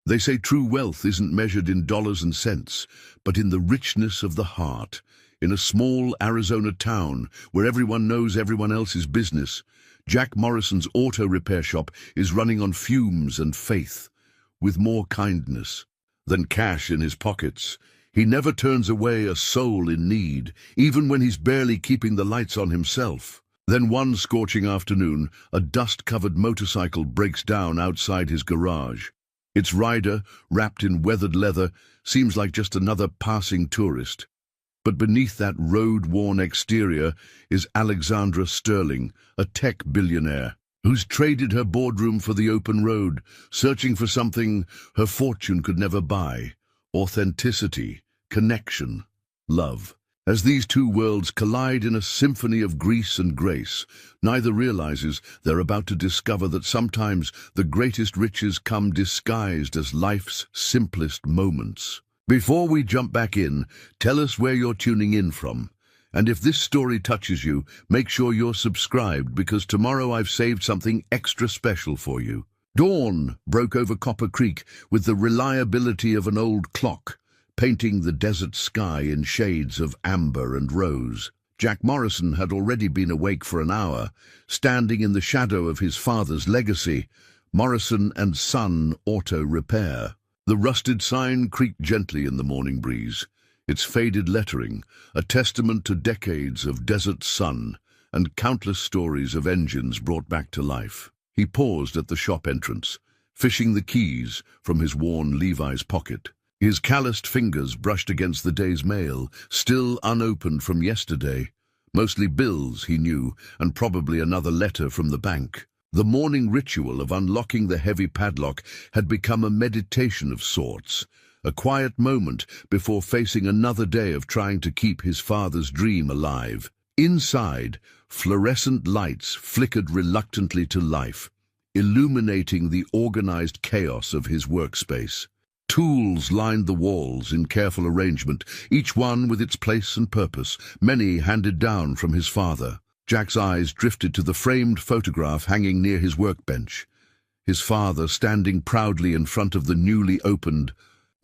They say true wealth isn't measured in dollars and cents, but in the richness of the heart. In a small Arizona town where everyone knows everyone else's business, Jack Morrison's auto repair shop is running on fumes and faith. With more kindness than cash in his pockets, he never turns away a soul in need, even when he's barely keeping the lights on himself. Then one scorching afternoon, a dust-covered motorcycle breaks down outside his garage. Its rider, wrapped in weathered leather, seems like just another passing tourist. But beneath that road-worn exterior is Alexandra Sterling, a tech billionaire, who's traded her boardroom for the open road, searching for something her fortune could never buy: authenticity, connection, love. As these two worlds collide in a symphony of grease and grace, neither realizes they're about to discover that sometimes the greatest riches come disguised as life's simplest moments. Before we jump back in, tell us where you're tuning in from. And if this story touches you, make sure you're subscribed, because tomorrow I've saved something extra special for you. Dawn broke over Copper Creek with the reliability of an old clock, painting the desert sky in shades of amber and rose. Jack Morrison had already been awake for an hour, standing in the shadow of his father's legacy, Morrison and Son Auto Repair. The rusted sign creaked gently in the morning breeze, its faded lettering a testament to decades of desert sun and countless stories of engines brought back to life. He paused at the shop entrance, fishing the keys from his worn Levi's pocket. His calloused fingers brushed against the day's mail, still unopened from yesterday. Mostly bills, he knew, and probably another letter from the bank. The morning ritual of unlocking the heavy padlock had become a meditation of sorts, a quiet moment before facing another day of trying to keep his father's dream alive. Inside, fluorescent lights flickered reluctantly to life, illuminating the organized chaos of his workspace. Tools lined the walls in careful arrangement, each one with its place and purpose, many handed down from his father. Jack's eyes drifted to the framed photograph hanging near his workbench, his father standing proudly in front of the newly opened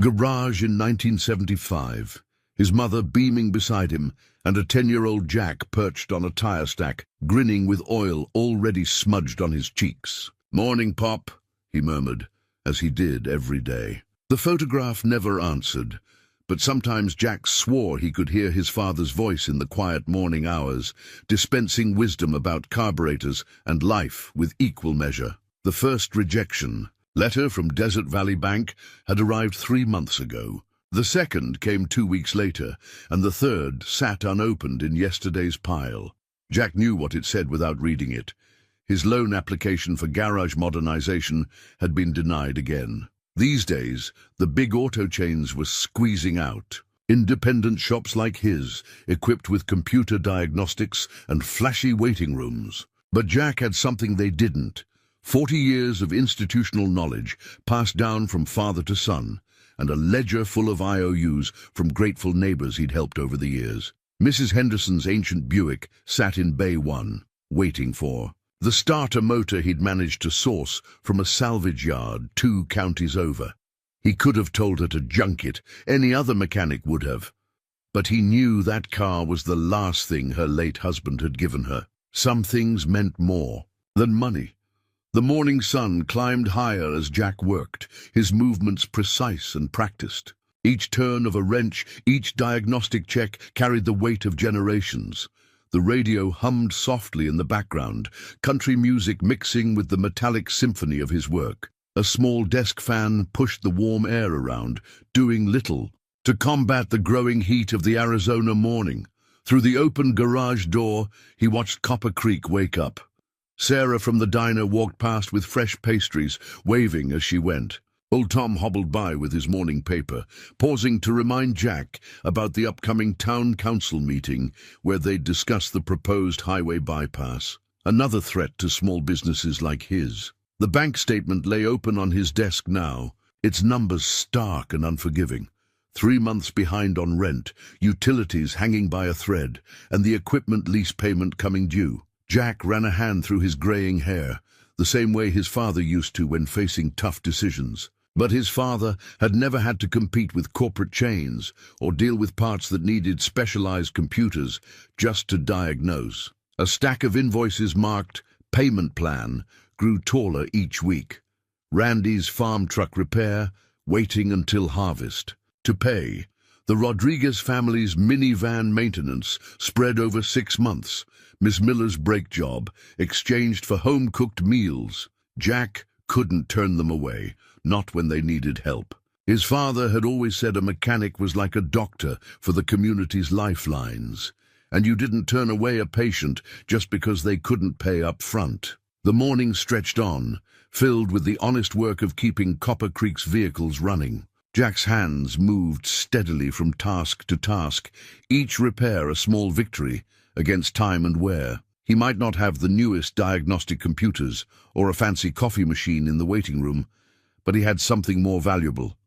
garage in 1975, his mother beaming beside him, and a 10-year-old Jack perched on a tire stack, grinning with oil already smudged on his cheeks. "Morning, Pop," he murmured, as he did every day. The photograph never answered, but sometimes Jack swore he could hear his father's voice in the quiet morning hours, dispensing wisdom about carburetors and life with equal measure. The first rejection letter from Desert Valley Bank had arrived 3 months ago. The second came 2 weeks later, and the third sat unopened in yesterday's pile. Jack knew what it said without reading it. His loan application for garage modernization had been denied again. These days, the big auto chains were squeezing out independent shops like his, equipped with computer diagnostics and flashy waiting rooms. But Jack had something they didn't: 40 years of institutional knowledge passed down from father to son, and a ledger full of IOUs from grateful neighbors he'd helped over the years. Mrs. Henderson's ancient Buick sat in Bay 1, waiting for the starter motor he'd managed to source from a salvage yard 2 counties over. He could have told her to junk it, any other mechanic would have. But he knew that car was the last thing her late husband had given her. Some things meant more than money. The morning sun climbed higher as Jack worked, his movements precise and practiced. Each turn of a wrench, each diagnostic check carried the weight of generations. The radio hummed softly in the background, country music mixing with the metallic symphony of his work. A small desk fan pushed the warm air around, doing little to combat the growing heat of the Arizona morning. Through the open garage door, he watched Copper Creek wake up. Sarah from the diner walked past with fresh pastries, waving as she went. Old Tom hobbled by with his morning paper, pausing to remind Jack about the upcoming town council meeting where they'd discuss the proposed highway bypass, another threat to small businesses like his. The bank statement lay open on his desk now, its numbers stark and unforgiving. 3 months behind on rent, utilities hanging by a thread, and the equipment lease payment coming due. Jack ran a hand through his graying hair, the same way his father used to when facing tough decisions. But his father had never had to compete with corporate chains or deal with parts that needed specialized computers just to diagnose. A stack of invoices marked "Payment Plan" grew taller each week. Randy's farm truck repair, waiting until harvest. To pay, the Rodriguez family's minivan maintenance spread over 6 months. Miss Miller's brake job exchanged for home-cooked meals. Jack couldn't turn them away, not when they needed help. His father had always said a mechanic was like a doctor for the community's lifelines, and you didn't turn away a patient just because they couldn't pay up front. The morning stretched on, filled with the honest work of keeping Copper Creek's vehicles running. Jack's hands moved steadily from task to task, each repair a small victory against time and wear. He might not have the newest diagnostic computers or a fancy coffee machine in the waiting room, but he had something more valuable: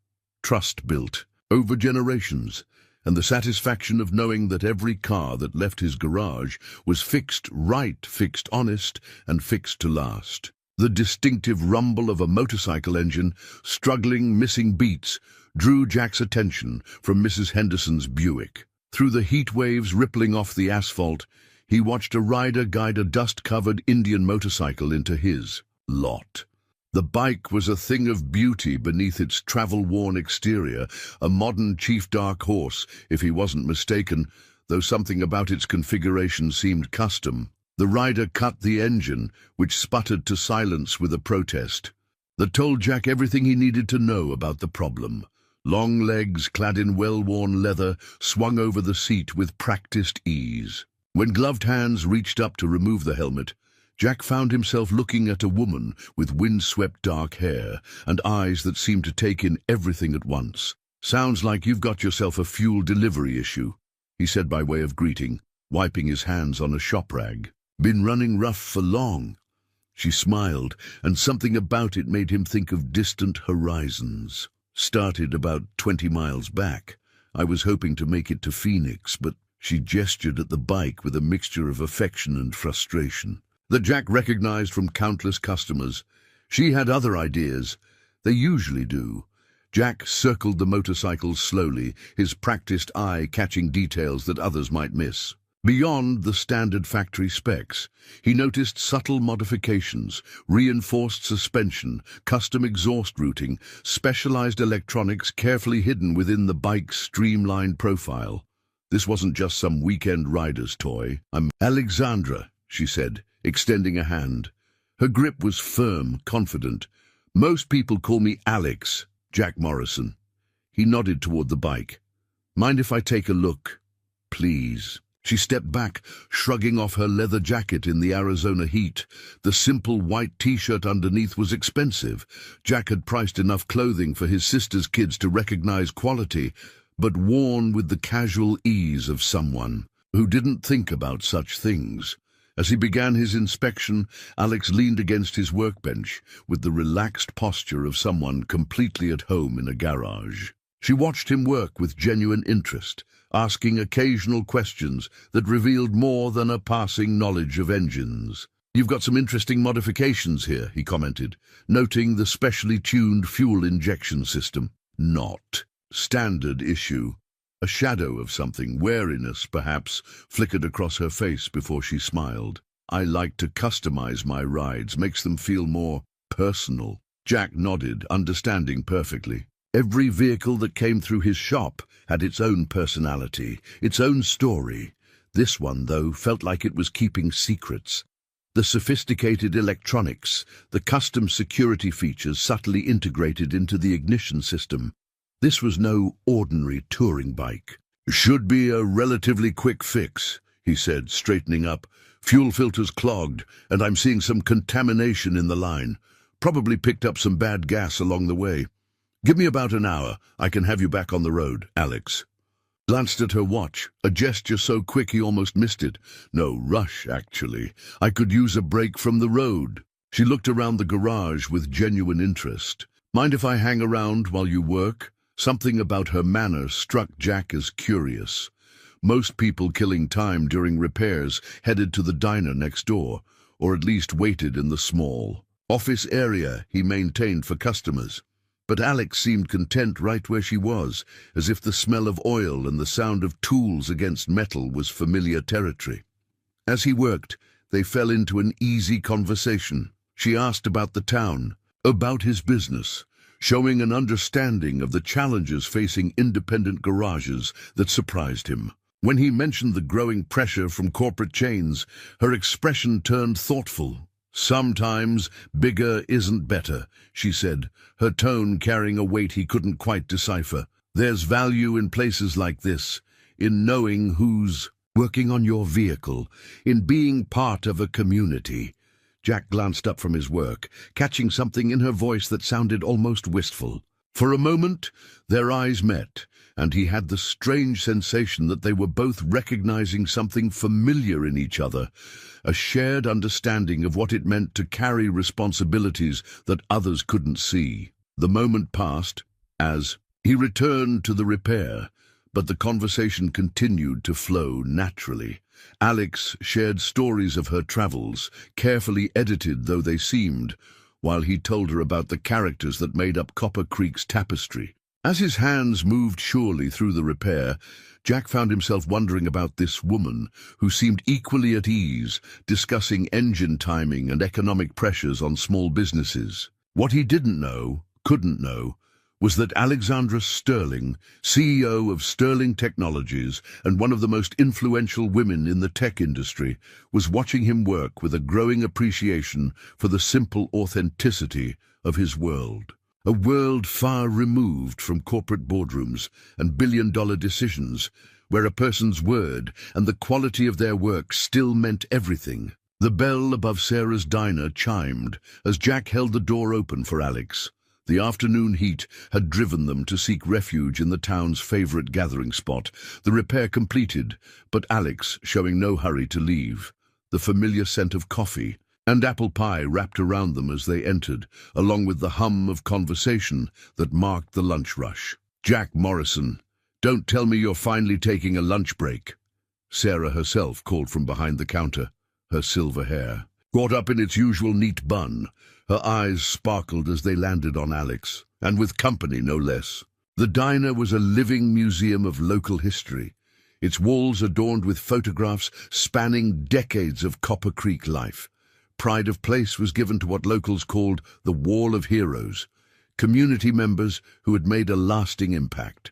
trust built over generations, and the satisfaction of knowing that every car that left his garage was fixed right, fixed honest, and fixed to last. The distinctive rumble of a motorcycle engine, struggling, missing beats, drew Jack's attention from Mrs. Henderson's Buick. Through the heat waves rippling off the asphalt, he watched a rider guide a dust-covered Indian motorcycle into his lot. The bike was a thing of beauty beneath its travel-worn exterior, a modern chief dark horse, if he wasn't mistaken, though something about its configuration seemed custom. The rider cut the engine, which sputtered to silence with a protest that told Jack everything he needed to know about the problem. Long legs, clad in well-worn leather, swung over the seat with practiced ease. When gloved hands reached up to remove the helmet, Jack found himself looking at a woman with windswept dark hair and eyes that seemed to take in everything at once. "Sounds like you've got yourself a fuel delivery issue," he said by way of greeting, wiping his hands on a shop rag. "Been running rough for long?" She smiled, and something about it made him think of distant horizons. "Started about 20 miles back. I was hoping to make it to Phoenix, but..." She gestured at the bike with a mixture of affection and frustration that Jack recognized from countless customers. She had other ideas. They usually do. Jack circled the motorcycle slowly, his practiced eye catching details that others might miss. Beyond the standard factory specs, he noticed subtle modifications: reinforced suspension, custom exhaust routing, specialized electronics carefully hidden within the bike's streamlined profile. This wasn't just some weekend rider's toy. "I'm Alexandra," she said, extending a hand. Her grip was firm, confident. "Most people call me Alex, Jack Morrison." He nodded toward the bike. "Mind if I take a look?" "Please." She stepped back, shrugging off her leather jacket in the Arizona heat. The simple white t-shirt underneath was expensive. Jack had priced enough clothing for his sister's kids to recognize quality, but worn with the casual ease of someone who didn't think about such things. As he began his inspection, Alex leaned against his workbench with the relaxed posture of someone completely at home in a garage. She watched him work with genuine interest, asking occasional questions that revealed more than a passing knowledge of engines. "You've got some interesting modifications here," he commented, noting the specially tuned fuel injection system. "Not standard issue." A shadow of something, wariness perhaps, flickered across her face before she smiled. "I like to customize my rides, makes them feel more personal." Jack nodded, understanding perfectly. Every vehicle that came through his shop had its own personality, its own story. This one, though, felt like it was keeping secrets. The sophisticated electronics, the custom security features subtly integrated into the ignition system. This was no ordinary touring bike. "Should be a relatively quick fix," he said, straightening up. "Fuel filter's clogged, and I'm seeing some contamination in the line. Probably picked up some bad gas along the way. Give me about an hour. I can have you back on the road, Alex." Glanced at her watch, a gesture so quick he almost missed it. "No rush, actually. I could use a break from the road." She looked around the garage with genuine interest. "Mind if I hang around while you work?" Something about her manner struck Jack as curious. Most people killing time during repairs headed to the diner next door, or at least waited in the small office area he maintained for customers. But Alex seemed content right where she was, as if the smell of oil and the sound of tools against metal was familiar territory. As he worked, they fell into an easy conversation. She asked about the town, about his business, showing an understanding of the challenges facing independent garages that surprised him. When he mentioned the growing pressure from corporate chains, her expression turned thoughtful. "Sometimes bigger isn't better," she said, her tone carrying a weight he couldn't quite decipher. "There's value in places like this, in knowing who's working on your vehicle, in being part of a community." Jack glanced up from his work, catching something in her voice that sounded almost wistful. For a moment, their eyes met, and he had the strange sensation that they were both recognizing something familiar in each other, a shared understanding of what it meant to carry responsibilities that others couldn't see. The moment passed as he returned to the repair, but the conversation continued to flow naturally. Alex shared stories of her travels, carefully edited though they seemed, while he told her about the characters that made up Copper Creek's tapestry. As his hands moved surely through the repair, Jack found himself wondering about this woman, who seemed equally at ease, discussing engine timing and economic pressures on small businesses. What he didn't know, couldn't know, was that Alexandra Sterling, CEO of Sterling Technologies and one of the most influential women in the tech industry, was watching him work with a growing appreciation for the simple authenticity of his world. A world far removed from corporate boardrooms and billion-dollar decisions, where a person's word and the quality of their work still meant everything. The bell above Sarah's diner chimed as Jack held the door open for Alex. The afternoon heat had driven them to seek refuge in the town's favorite gathering spot, the repair completed, but Alex showing no hurry to leave. The familiar scent of coffee and apple pie wrapped around them as they entered, along with the hum of conversation that marked the lunch rush. "Jack Morrison, don't tell me you're finally taking a lunch break," Sarah herself called from behind the counter, her silver hair caught up in its usual neat bun. Her eyes sparkled as they landed on Alex, and with company no less. The diner was a living museum of local history, its walls adorned with photographs spanning decades of Copper Creek life. Pride of place was given to what locals called the Wall of Heroes, community members who had made a lasting impact.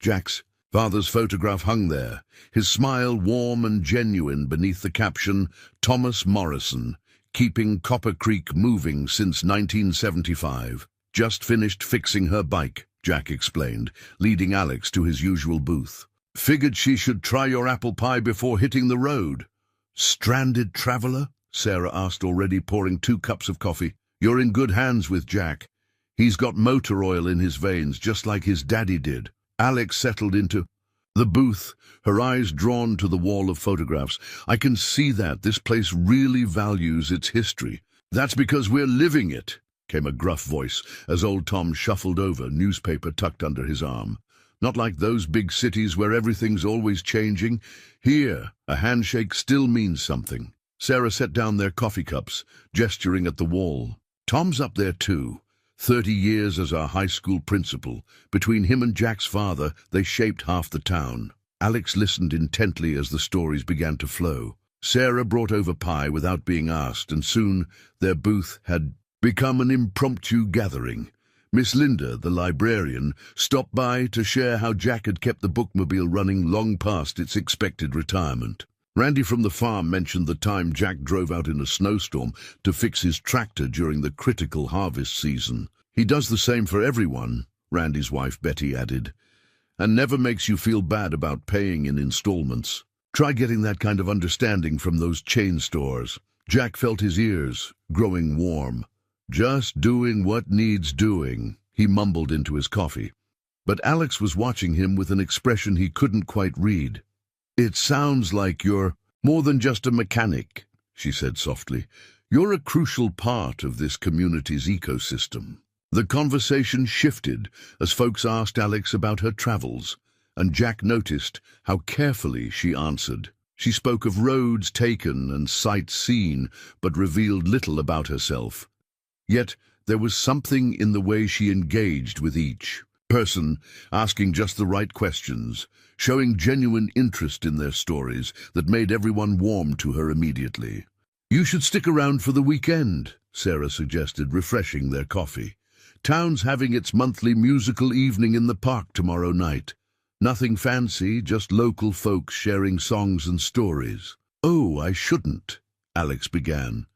Jack's father's photograph hung there, his smile warm and genuine beneath the caption, "Thomas Morrison, keeping Copper Creek moving since 1975. Just finished fixing her bike," Jack explained, leading Alex to his usual booth. "Figured she should try your apple pie before hitting the road." "Stranded traveler?" Sarah asked, already pouring 2 cups of coffee. "You're in good hands with Jack. He's got motor oil in his veins, just like his daddy did." Alex settled into the booth, her eyes drawn to the wall of photographs. "I can see that this place really values its history." "That's because we're living it," came a gruff voice as old Tom shuffled over, newspaper tucked under his arm. "Not like those big cities where everything's always changing. Here, a handshake still means something." Sarah set down their coffee cups, gesturing at the wall. "Tom's up there too. 30 years as our high school principal. Between him and Jack's father, they shaped half the town." Alex listened intently as the stories began to flow. Sarah brought over pie without being asked, and soon their booth had become an impromptu gathering. Miss Linda, the librarian, stopped by to share how Jack had kept the bookmobile running long past its expected retirement. Randy from the farm mentioned the time Jack drove out in a snowstorm to fix his tractor during the critical harvest season. "He does the same for everyone," Randy's wife Betty added, "and never makes you feel bad about paying in installments. Try getting that kind of understanding from those chain stores." Jack felt his ears growing warm. "Just doing what needs doing," he mumbled into his coffee. But Alex was watching him with an expression he couldn't quite read. "It sounds like you're more than just a mechanic," she said softly. "You're a crucial part of this community's ecosystem." The conversation shifted as folks asked Alex about her travels, and Jack noticed how carefully she answered. She spoke of roads taken and sights seen, but revealed little about herself. Yet There was something in the way she engaged with each person, asking just the right questions, showing genuine interest in their stories that made everyone warm to her immediately. "You should stick around for the weekend," Sarah suggested, refreshing their coffee. "Town's having its monthly musical evening in the park tomorrow night. Nothing fancy, just local folks sharing songs and stories." "Oh, I shouldn't," Alex began,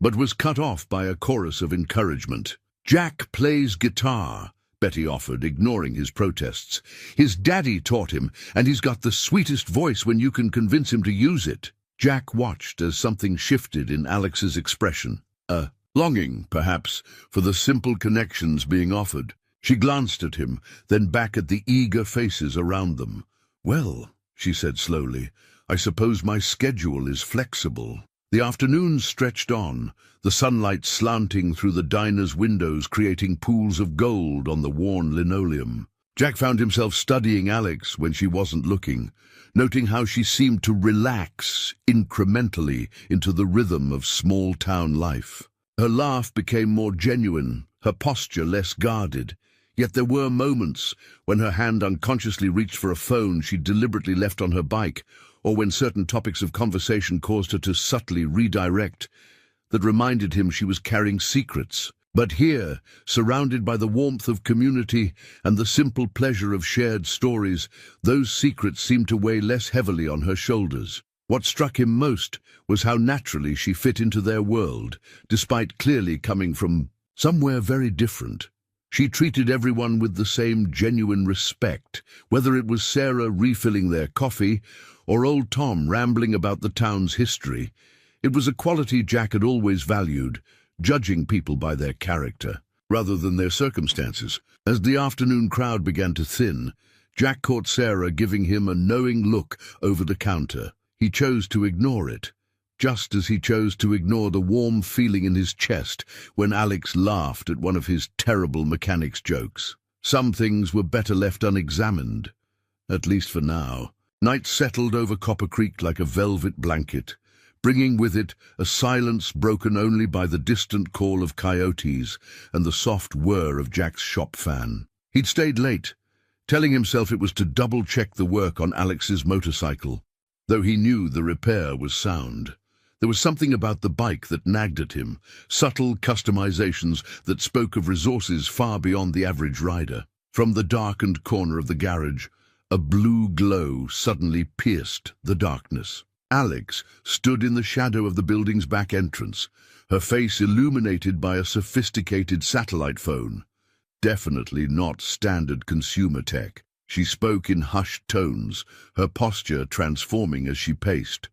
but was cut off by a chorus of encouragement. "Jack plays guitar," Betty offered, ignoring his protests. "His daddy taught him, and he's got the sweetest voice when you can convince him to use it." Jack watched as something shifted in Alex's expression. A longing, perhaps, for the simple connections being offered. She glanced at him, then back at the eager faces around them. "Well," she said slowly, "I suppose my schedule is flexible." The afternoon stretched on, the sunlight slanting through the diner's windows, creating pools of gold on the worn linoleum. Jack found himself studying Alex when she wasn't looking, noting how she seemed to relax incrementally into the rhythm of small-town life. Her laugh became more genuine, her posture less guarded. Yet there were moments when her hand unconsciously reached for a phone she'd deliberately left on her bike, or when certain topics of conversation caused her to subtly redirect, that reminded him she was carrying secrets. But here, surrounded by the warmth of community and the simple pleasure of shared stories, those secrets seemed to weigh less heavily on her shoulders. What struck him most was how naturally she fit into their world, despite clearly coming from somewhere very different. She treated everyone with the same genuine respect, whether it was Sarah refilling their coffee or old Tom rambling about the town's history. It was a quality Jack had always valued, judging people by their character, rather than their circumstances. As the afternoon crowd began to thin, Jack caught Sarah giving him a knowing look over the counter. He chose to ignore it, just as he chose to ignore the warm feeling in his chest when Alex laughed at one of his terrible mechanics jokes. Some things were better left unexamined, at least for now. Night settled over Copper Creek like a velvet blanket, bringing with it a silence broken only by the distant call of coyotes and the soft whir of Jack's shop fan. He'd stayed late, telling himself it was to double-check the work on Alex's motorcycle, though he knew the repair was sound. There was something about the bike that nagged at him, subtle customizations that spoke of resources far beyond the average rider. From the darkened corner of the garage, a blue glow suddenly pierced the darkness. Alex stood in the shadow of the building's back entrance, her face illuminated by a sophisticated satellite phone. Definitely not standard consumer tech. She spoke in hushed tones, her posture transforming as she paced.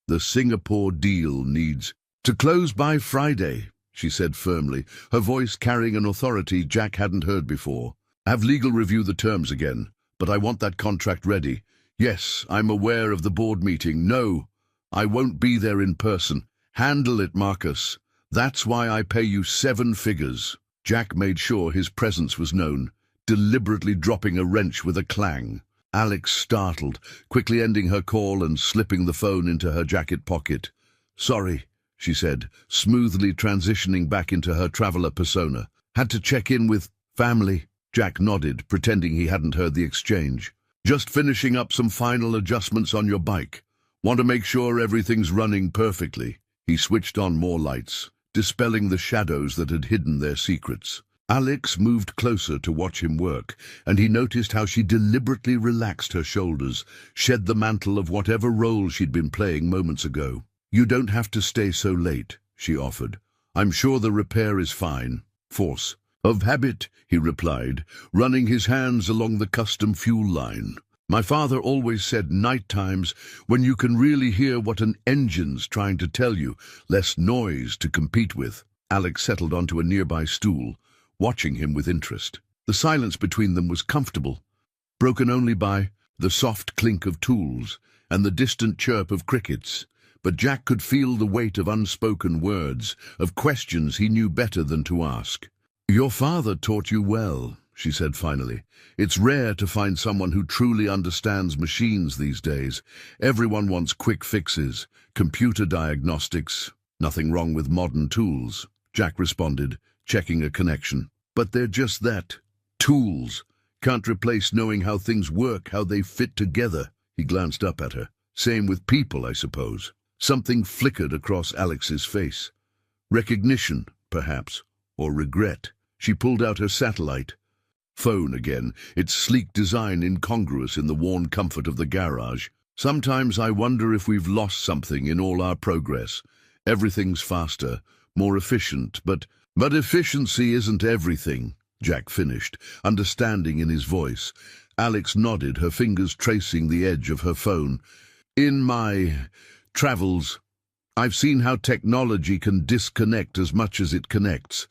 "The Singapore deal needs to close by Friday," she said firmly, her voice carrying an authority Jack hadn't heard before. "Have legal review the terms again, but I want that contract ready. Yes, I'm aware of the board meeting. No, I won't be there in person. Handle it, Marcus. That's why I pay you 7 figures." Jack made sure his presence was known, deliberately dropping a wrench with a clang. Alex startled, quickly ending her call and slipping the phone into her jacket pocket. "Sorry," she said, smoothly transitioning back into her traveler persona. "Had to check in with family." Jack nodded, pretending he hadn't heard the exchange. "Just finishing up some final adjustments on your bike. Want to make sure everything's running perfectly." He switched on more lights, dispelling the shadows that had hidden their secrets. Alex moved closer to watch him work, and he noticed how she deliberately relaxed her shoulders, shed the mantle of whatever role she'd been playing moments ago. "You don't have to stay so late," she offered. "I'm sure the repair is fine." "Force of habit," he replied, running his hands along the custom fuel line. "My father always said night times when you can really hear what an engine's trying to tell you, less noise to compete with." Alex settled onto a nearby stool, watching him with interest. The silence between them was comfortable, broken only by the soft clink of tools and the distant chirp of crickets. But Jack could feel the weight of unspoken words, of questions he knew better than to ask. "Your father taught you well," she said finally. "It's rare to find someone who truly understands machines these days. Everyone wants quick fixes, computer diagnostics. Nothing wrong with modern tools," Jack responded, checking a connection. But they're just that. Tools. Can't replace knowing how things work, how they fit together. He glanced up at her. Same with people, I suppose. Something flickered across Alex's face. Recognition, perhaps, or regret. She pulled out her satellite phone again, its sleek design incongruous in the worn comfort of the garage. Sometimes I wonder if we've lost something in all our progress. Everything's faster, more efficient, but efficiency isn't everything, Jack finished, understanding in his voice. Alex nodded, her fingers tracing the edge of her phone. In my travels, I've seen how technology can disconnect as much as it connects.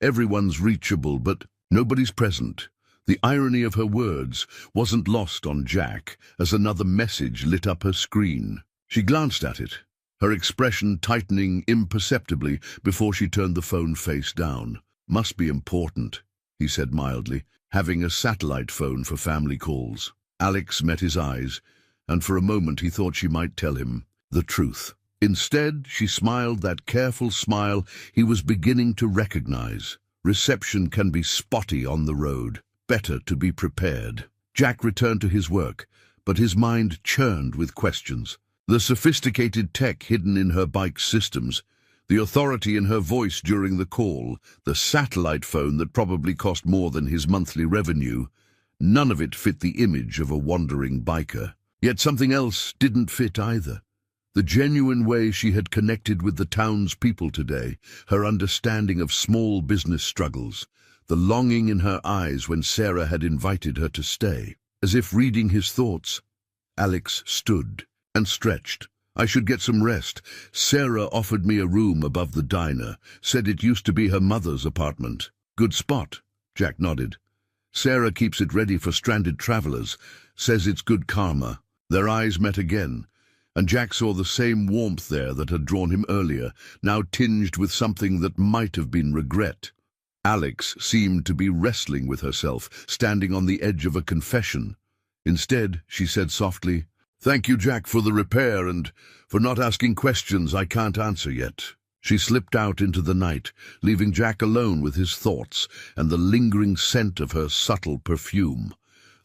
Everyone's reachable, but nobody's present. The irony of her words wasn't lost on Jack as another message lit up her screen. She glanced at it, her expression tightening imperceptibly before she turned the phone face down. Must be important, he said mildly, having a satellite phone for family calls. Alex met his eyes, and for a moment he thought she might tell him the truth. Instead, she smiled that careful smile he was beginning to recognize. Reception can be spotty on the road. Better to be prepared. Jack returned to his work, but his mind churned with questions. The sophisticated tech hidden in her bike's systems, the authority in her voice during the call, the satellite phone that probably cost more than his monthly revenue, none of it fit the image of a wandering biker. Yet something else didn't fit either. The genuine way she had connected with the town's people today, her understanding of small business struggles, the longing in her eyes when Sarah had invited her to stay. As if reading his thoughts, Alex stood and stretched. I should get some rest. Sarah offered me a room above the diner, said it used to be her mother's apartment. Good spot, Jack nodded. Sarah keeps it ready for stranded travelers, says it's good karma. Their eyes met again, and Jack saw the same warmth there that had drawn him earlier, now tinged with something that might have been regret. Alex seemed to be wrestling with herself, standing on the edge of a confession. Instead, she said softly, "Thank you, Jack, for the repair and for not asking questions I can't answer yet." She slipped out into the night, leaving Jack alone with his thoughts and the lingering scent of her subtle perfume.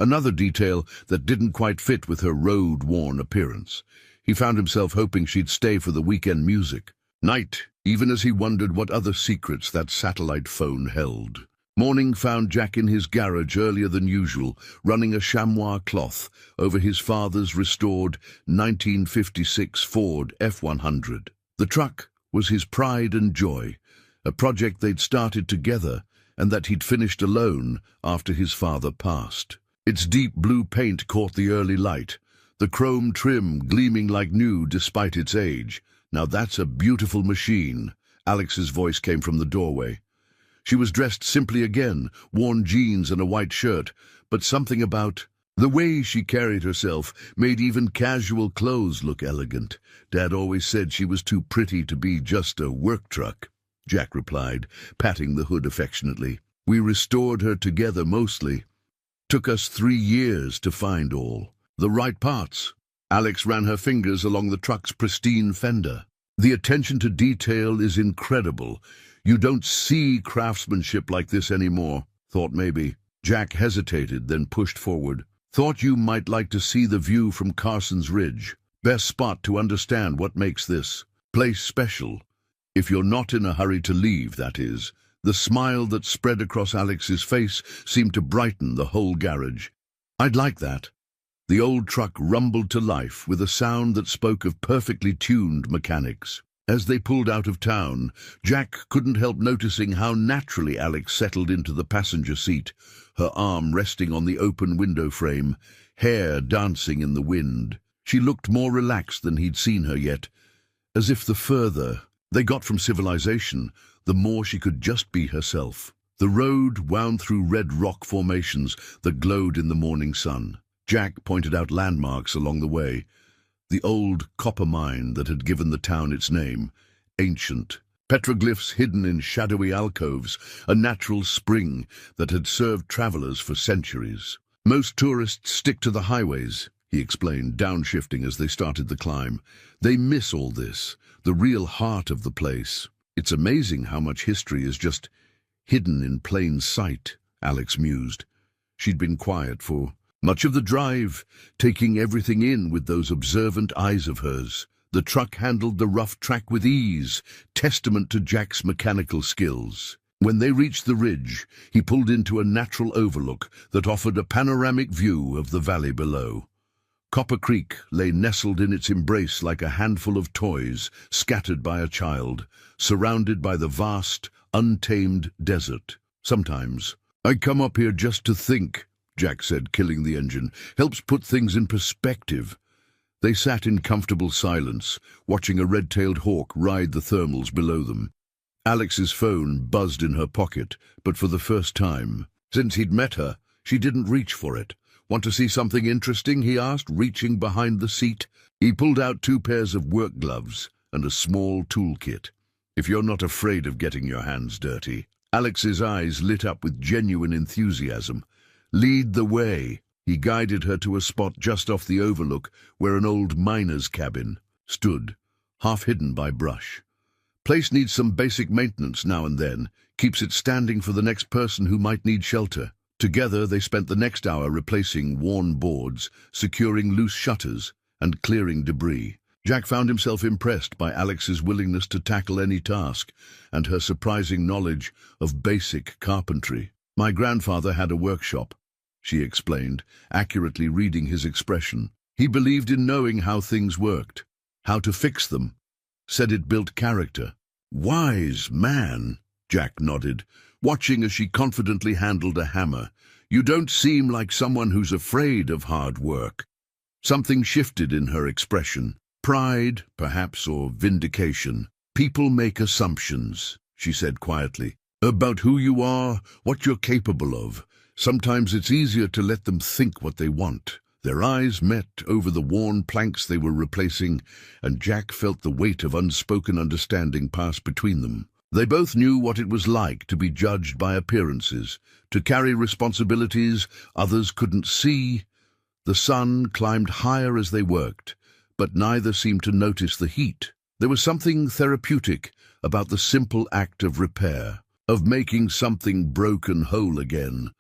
Another detail that didn't quite fit with her road-worn appearance. He found himself hoping she'd stay for the weekend music night, even as he wondered what other secrets that satellite phone held. Morning found Jack in his garage earlier than usual, running a chamois cloth over his father's restored 1956 Ford F100. The truck was his pride and joy, a project they'd started together and that he'd finished alone after his father passed. Its deep blue paint caught the early light, the chrome trim gleaming like new despite its age. "Now that's a beautiful machine," Alex's voice came from the doorway. She was dressed simply again, worn jeans and a white shirt, but something about the way she carried herself made even casual clothes look elegant. Dad always said she was too pretty to be just a work truck, Jack replied, patting the hood affectionately. "We restored her together mostly. Took us 3 years to find all the right parts." Alex ran her fingers along the truck's pristine fender. "The attention to detail is incredible. You don't see craftsmanship like this anymore." "Thought maybe." Jack hesitated, then pushed forward. "Thought you might like to see the view from Carson's Ridge. Best spot to understand what makes this place special. If you're not in a hurry to leave, that is." The smile that spread across Alex's face seemed to brighten the whole garage. "I'd like that." The old truck rumbled to life with a sound that spoke of perfectly tuned mechanics. As they pulled out of town, Jack couldn't help noticing how naturally Alex settled into the passenger seat, her arm resting on the open window frame, hair dancing in the wind. She looked more relaxed than he'd seen her yet, as if the further they got from civilization, the more she could just be herself. The road wound through red rock formations that glowed in the morning sun. Jack pointed out landmarks along the way. The old copper mine that had given the town its name, ancient. Petroglyphs hidden in shadowy alcoves, a natural spring that had served travelers for centuries. "Most tourists stick to the highways," he explained, downshifting as they started the climb. "They miss all this, the real heart of the place. It's amazing how much history is just hidden in plain sight, Alex mused. She'd been quiet for much of the drive, taking everything in with those observant eyes of hers. The truck handled the rough track with ease, testament to Jack's mechanical skills. When they reached the ridge, he pulled into a natural overlook that offered a panoramic view of the valley below. Copper Creek lay nestled in its embrace like a handful of toys scattered by a child, surrounded by the vast, untamed desert. "Sometimes I come up here just to think," Jack said, killing the engine. "Helps put things in perspective." They sat in comfortable silence, watching a red-tailed hawk ride the thermals below them. Alex's phone buzzed in her pocket, but for the first time. Since he'd met her, she didn't reach for it. "Want to see something interesting?" he asked, reaching behind the seat. He pulled out 2 pairs of work gloves and a small toolkit. "If you're not afraid of getting your hands dirty." Alex's eyes lit up with genuine enthusiasm. "Lead the way." He guided her to a spot just off the overlook where an old miner's cabin stood, half hidden by brush. "Place needs some basic maintenance now and then, keeps it standing for the next person who might need shelter." Together they spent the next hour replacing worn boards, securing loose shutters, and clearing debris. Jack found himself impressed by Alex's willingness to tackle any task, and her surprising knowledge of basic carpentry. "My grandfather had a workshop," she explained, accurately reading his expression. "He believed in knowing how things worked, how to fix them. Said it built character." "Wise man," Jack nodded, watching as she confidently handled a hammer. "You don't seem like someone who's afraid of hard work." Something shifted in her expression. Pride, perhaps, or vindication. "People make assumptions," she said quietly, "about who you are, what you're capable of. Sometimes it's easier to let them think what they want." Their eyes met over the worn planks they were replacing, and Jack felt the weight of unspoken understanding pass between them. They both knew what it was like to be judged by appearances, to carry responsibilities others couldn't see. The sun climbed higher as they worked, but neither seemed to notice the heat. There was something therapeutic about the simple act of repair, of making something broken whole again.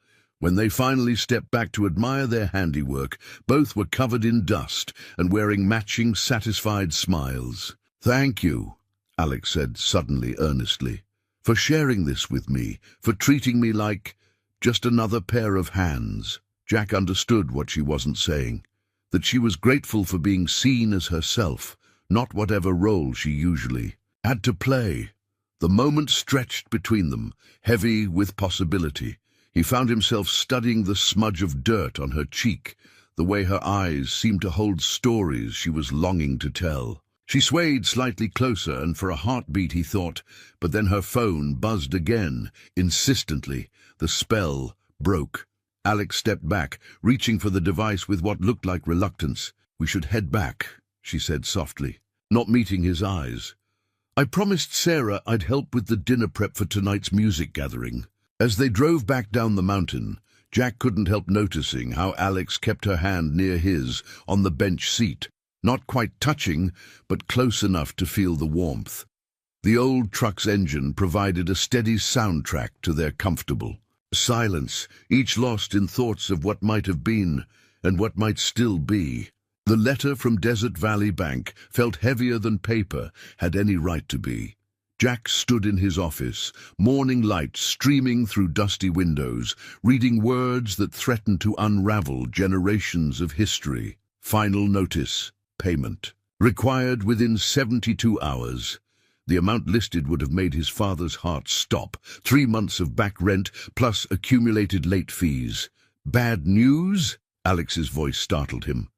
When they finally stepped back to admire their handiwork, both were covered in dust and wearing matching satisfied smiles. "Thank you," Alex said suddenly earnestly, "for sharing this with me, for treating me like just another pair of hands." Jack understood what she wasn't saying, that she was grateful for being seen as herself, not whatever role she usually had to play. The moment stretched between them, heavy with possibility. He found himself studying the smudge of dirt on her cheek, the way her eyes seemed to hold stories she was longing to tell. She swayed slightly closer, and for a heartbeat he thought, but then her phone buzzed again, insistently. The spell broke. Alex stepped back, reaching for the device with what looked like reluctance. "We should head back," she said softly, not meeting his eyes. "I promised Sarah I'd help with the dinner prep for tonight's music gathering." As they drove back down the mountain, Jack couldn't help noticing how Alex kept her hand near his on the bench seat, not quite touching, but close enough to feel the warmth. The old truck's engine provided a steady soundtrack to their comfortable silence, each lost in thoughts of what might have been and what might still be. The letter from Desert Valley Bank felt heavier than paper had any right to be. Jack stood in his office, morning light streaming through dusty windows, reading words that threatened to unravel generations of history. Final notice, payment. Required within 72 hours. The amount listed would have made his father's heart stop. 3 months of back rent, plus accumulated late fees. "Bad news?" Alex's voice startled him.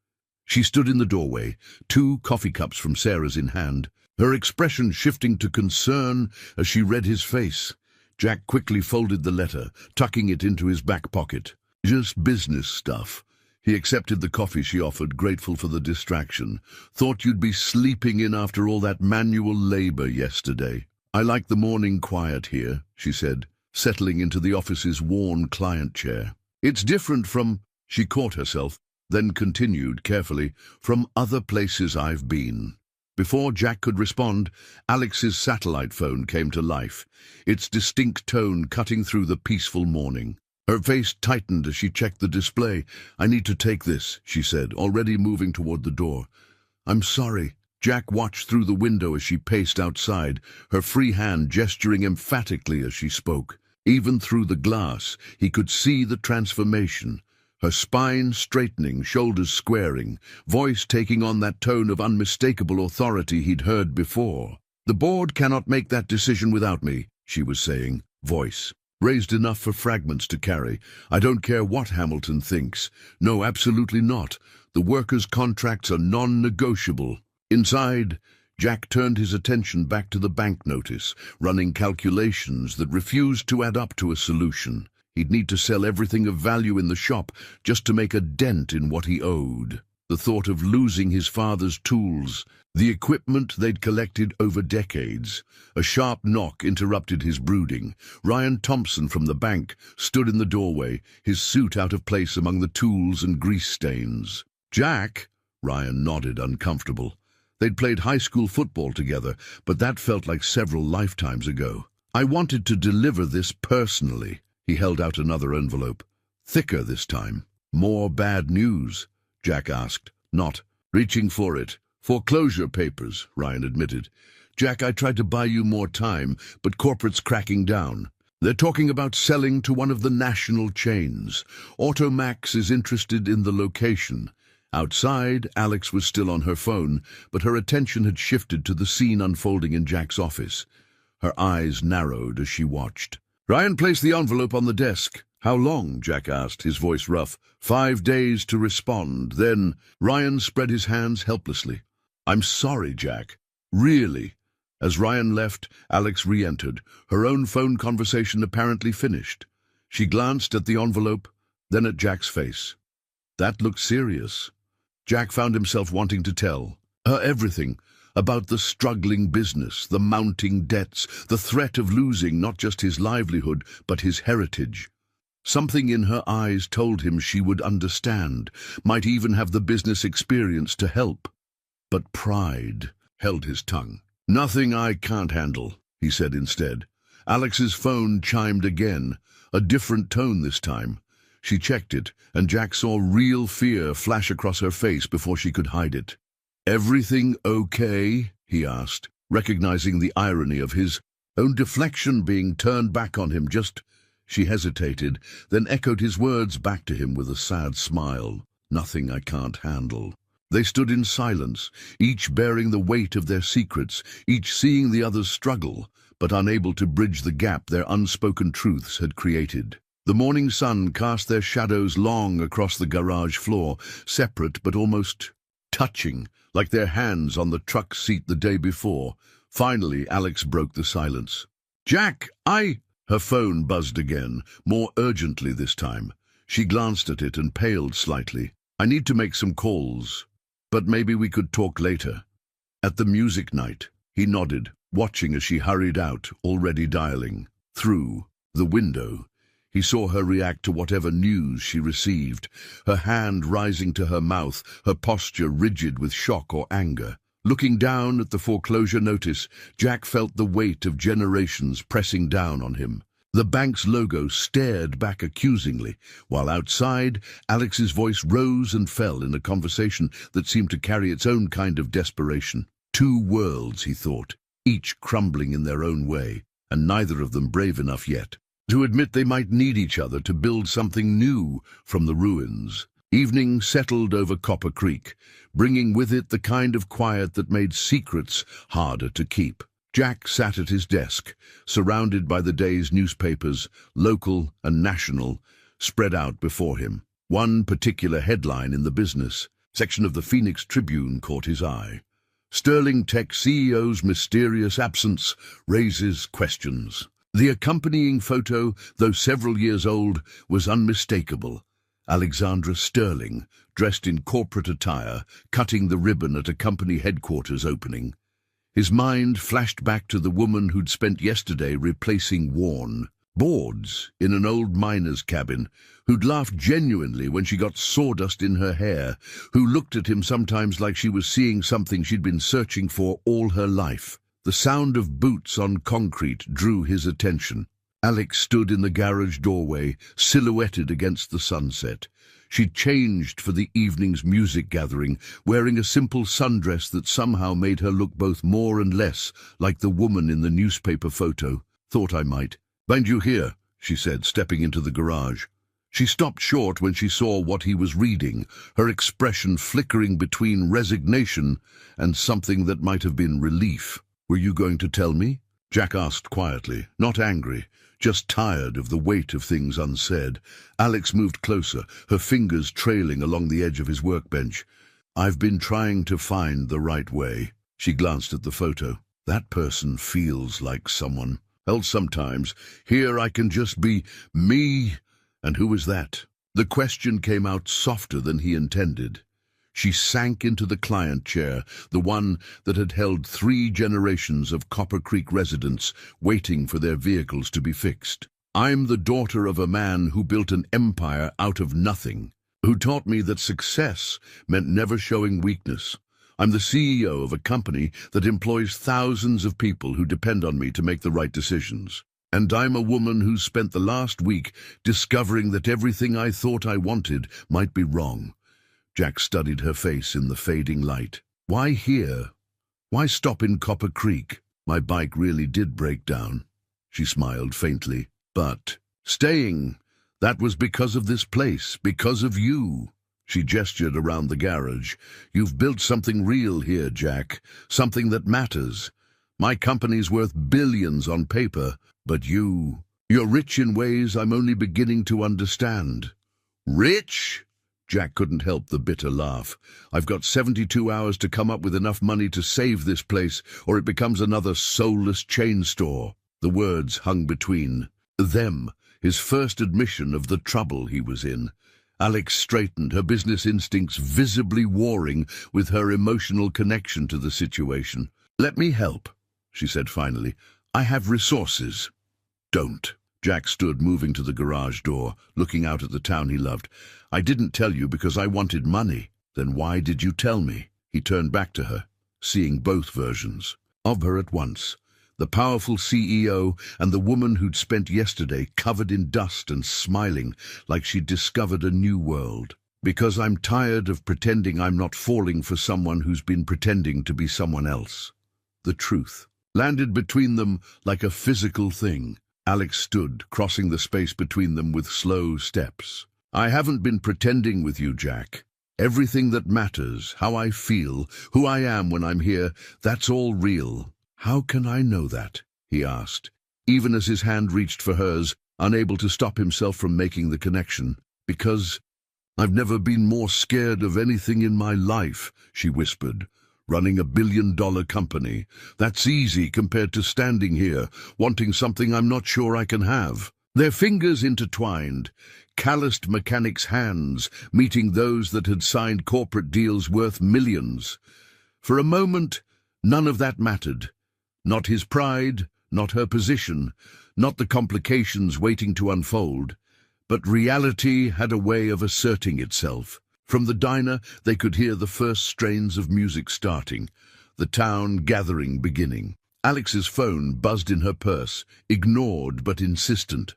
She stood in the doorway, 2 coffee cups from Sarah's in hand, her expression shifting to concern as she read his face. Jack quickly folded the letter, tucking it into his back pocket. "Just business stuff." He accepted the coffee she offered, grateful for the distraction. "Thought you'd be sleeping in after all that manual labor yesterday." "I like the morning quiet here," she said, settling into the office's worn client chair. "It's different from—" She caught herself, then continued carefully, "from other places I've been." Before Jack could respond, Alex's satellite phone came to life, its distinct tone cutting through the peaceful morning. Her face tightened as she checked the display. "I need to take this," she said, already moving toward the door. "I'm sorry." Jack watched through the window as she paced outside, her free hand gesturing emphatically as she spoke. Even through the glass, he could see the transformation. Her spine straightening, shoulders squaring, voice taking on that tone of unmistakable authority he'd heard before. "The board cannot make that decision without me," she was saying, voice raised enough for fragments to carry. "I don't care what Hamilton thinks. No, absolutely not. The workers' contracts are non-negotiable." Inside, Jack turned his attention back to the bank notice, running calculations that refused to add up to a solution. He'd need to sell everything of value in the shop just to make a dent in what he owed. The thought of losing his father's tools, the equipment they'd collected over decades. A sharp knock interrupted his brooding. Ryan Thompson from the bank stood in the doorway, his suit out of place among the tools and grease stains. "Jack?" Ryan nodded, uncomfortable. They'd played high school football together, but that felt like several lifetimes ago. "I wanted to deliver this personally." He held out another envelope. Thicker this time. "More bad news?" Jack asked, not reaching for it. "Foreclosure papers," Ryan admitted. "Jack, I tried to buy you more time, but corporate's cracking down. They're talking about selling to one of the national chains. Automax is interested in the location." Outside, Alex was still on her phone, but her attention had shifted to the scene unfolding in Jack's office. Her eyes narrowed as she watched. Ryan placed the envelope on the desk. "How long?" Jack asked, his voice rough. 5 days to respond. Then Ryan spread his hands helplessly. "I'm sorry, Jack. Really." As Ryan left, Alex re-entered, her own phone conversation apparently finished. She glanced at the envelope, then at Jack's face. That looked serious. Jack found himself wanting to tell her everything about the struggling business, the mounting debts, the threat of losing not just his livelihood, but his heritage. Something in her eyes told him she would understand, might even have the business experience to help. But pride held his tongue. "Nothing I can't handle," he said instead. Alex's phone chimed again, a different tone this time. She checked it, and Jack saw real fear flash across her face before she could hide it. "Everything okay?" he asked, recognizing the irony of his own deflection being turned back on him. She hesitated, then echoed his words back to him with a sad smile. "Nothing I can't handle." They stood in silence, each bearing the weight of their secrets, each seeing the other's struggle, but unable to bridge the gap their unspoken truths had created. The morning sun cast their shadows long across the garage floor, separate but almost touching, like their hands on the truck seat the day before. Finally, Alex broke the silence. "Jack, Her phone buzzed again, more urgently this time. She glanced at it and paled slightly. "I need to make some calls, but maybe we could talk later." "At the music night." He nodded, watching as she hurried out, already dialing. Through the window, he saw her react to whatever news she received, her hand rising to her mouth, her posture rigid with shock or anger. Looking down at the foreclosure notice, Jack felt the weight of generations pressing down on him. The bank's logo stared back accusingly, while outside, Alex's voice rose and fell in a conversation that seemed to carry its own kind of desperation. Two worlds, he thought, each crumbling in their own way, and neither of them brave enough yet to admit they might need each other to build something new from the ruins. Evening settled over Copper Creek, bringing with it the kind of quiet that made secrets harder to keep. Jack sat at his desk, surrounded by the day's newspapers, local and national, spread out before him. One particular headline in the business section of the Phoenix Tribune caught his eye. Sterling Tech CEO's mysterious absence raises questions. The accompanying photo, though several years old, was unmistakable. Alexandra Sterling, dressed in corporate attire, cutting the ribbon at a company headquarters opening. His mind flashed back to the woman who'd spent yesterday replacing Warren. Boards in an old miner's cabin, who'd laugh genuinely when she got sawdust in her hair, who looked at him sometimes like she was seeing something she'd been searching for all her life. The sound of boots on concrete drew his attention. Alex stood in the garage doorway, silhouetted against the sunset. She'd changed for the evening's music gathering, wearing a simple sundress that somehow made her look both more and less like the woman in the newspaper photo. "Thought I might find you here," she said, stepping into the garage. She stopped short when she saw what he was reading, her expression flickering between resignation and something that might have been relief. "Were you going to tell me?" Jack asked quietly, not angry, just tired of the weight of things unsaid. Alex moved closer, her fingers trailing along the edge of his workbench. "I've been trying to find the right way." She glanced at the photo. "That person feels like someone else sometimes. Here I can just be me. And who is that?" The question came out softer than he intended. She sank into the client chair, the one that had held 3 generations of Copper Creek residents waiting for their vehicles to be fixed. "I'm the daughter of a man who built an empire out of nothing, who taught me that success meant never showing weakness. I'm the CEO of a company that employs thousands of people who depend on me to make the right decisions. And I'm a woman who spent the last week discovering that everything I thought I wanted might be wrong." Jack studied her face in the fading light. "Why here? Why stop in Copper Creek?" "My bike really did break down." She smiled faintly. "But staying, that was because of this place, because of you." She gestured around the garage. "You've built something real here, Jack, something that matters. My company's worth billions on paper, but you're rich in ways I'm only beginning to understand." "Rich?" Jack couldn't help the bitter laugh. "I've got 72 hours to come up with enough money to save this place, or it becomes another soulless chain store." The words hung between them, his first admission of the trouble he was in. Alex straightened, her business instincts visibly warring with her emotional connection to the situation. "Let me help," she said finally. "I have resources." "Don't." Jack stood, moving to the garage door, looking out at the town he loved. "I didn't tell you because I wanted money." "Then why did you tell me?" He turned back to her, seeing both versions of her at once. The powerful CEO and the woman who'd spent yesterday covered in dust and smiling like she'd discovered a new world. "Because I'm tired of pretending I'm not falling for someone who's been pretending to be someone else." The truth landed between them like a physical thing. Alex stood, crossing the space between them with slow steps. "I haven't been pretending with you, Jack. Everything that matters, how I feel, who I am when I'm here, that's all real." "How can I know that?" he asked, even as his hand reached for hers, unable to stop himself from making the connection. "Because I've never been more scared of anything in my life," she whispered. "Running a billion-dollar company, that's easy compared to standing here, wanting something I'm not sure I can have." Their fingers intertwined, calloused mechanics' hands meeting those that had signed corporate deals worth millions. For a moment, none of that mattered. Not his pride, not her position, not the complications waiting to unfold. But reality had a way of asserting itself. From the diner, they could hear the first strains of music starting, the town gathering beginning. Alex's phone buzzed in her purse, ignored but insistent.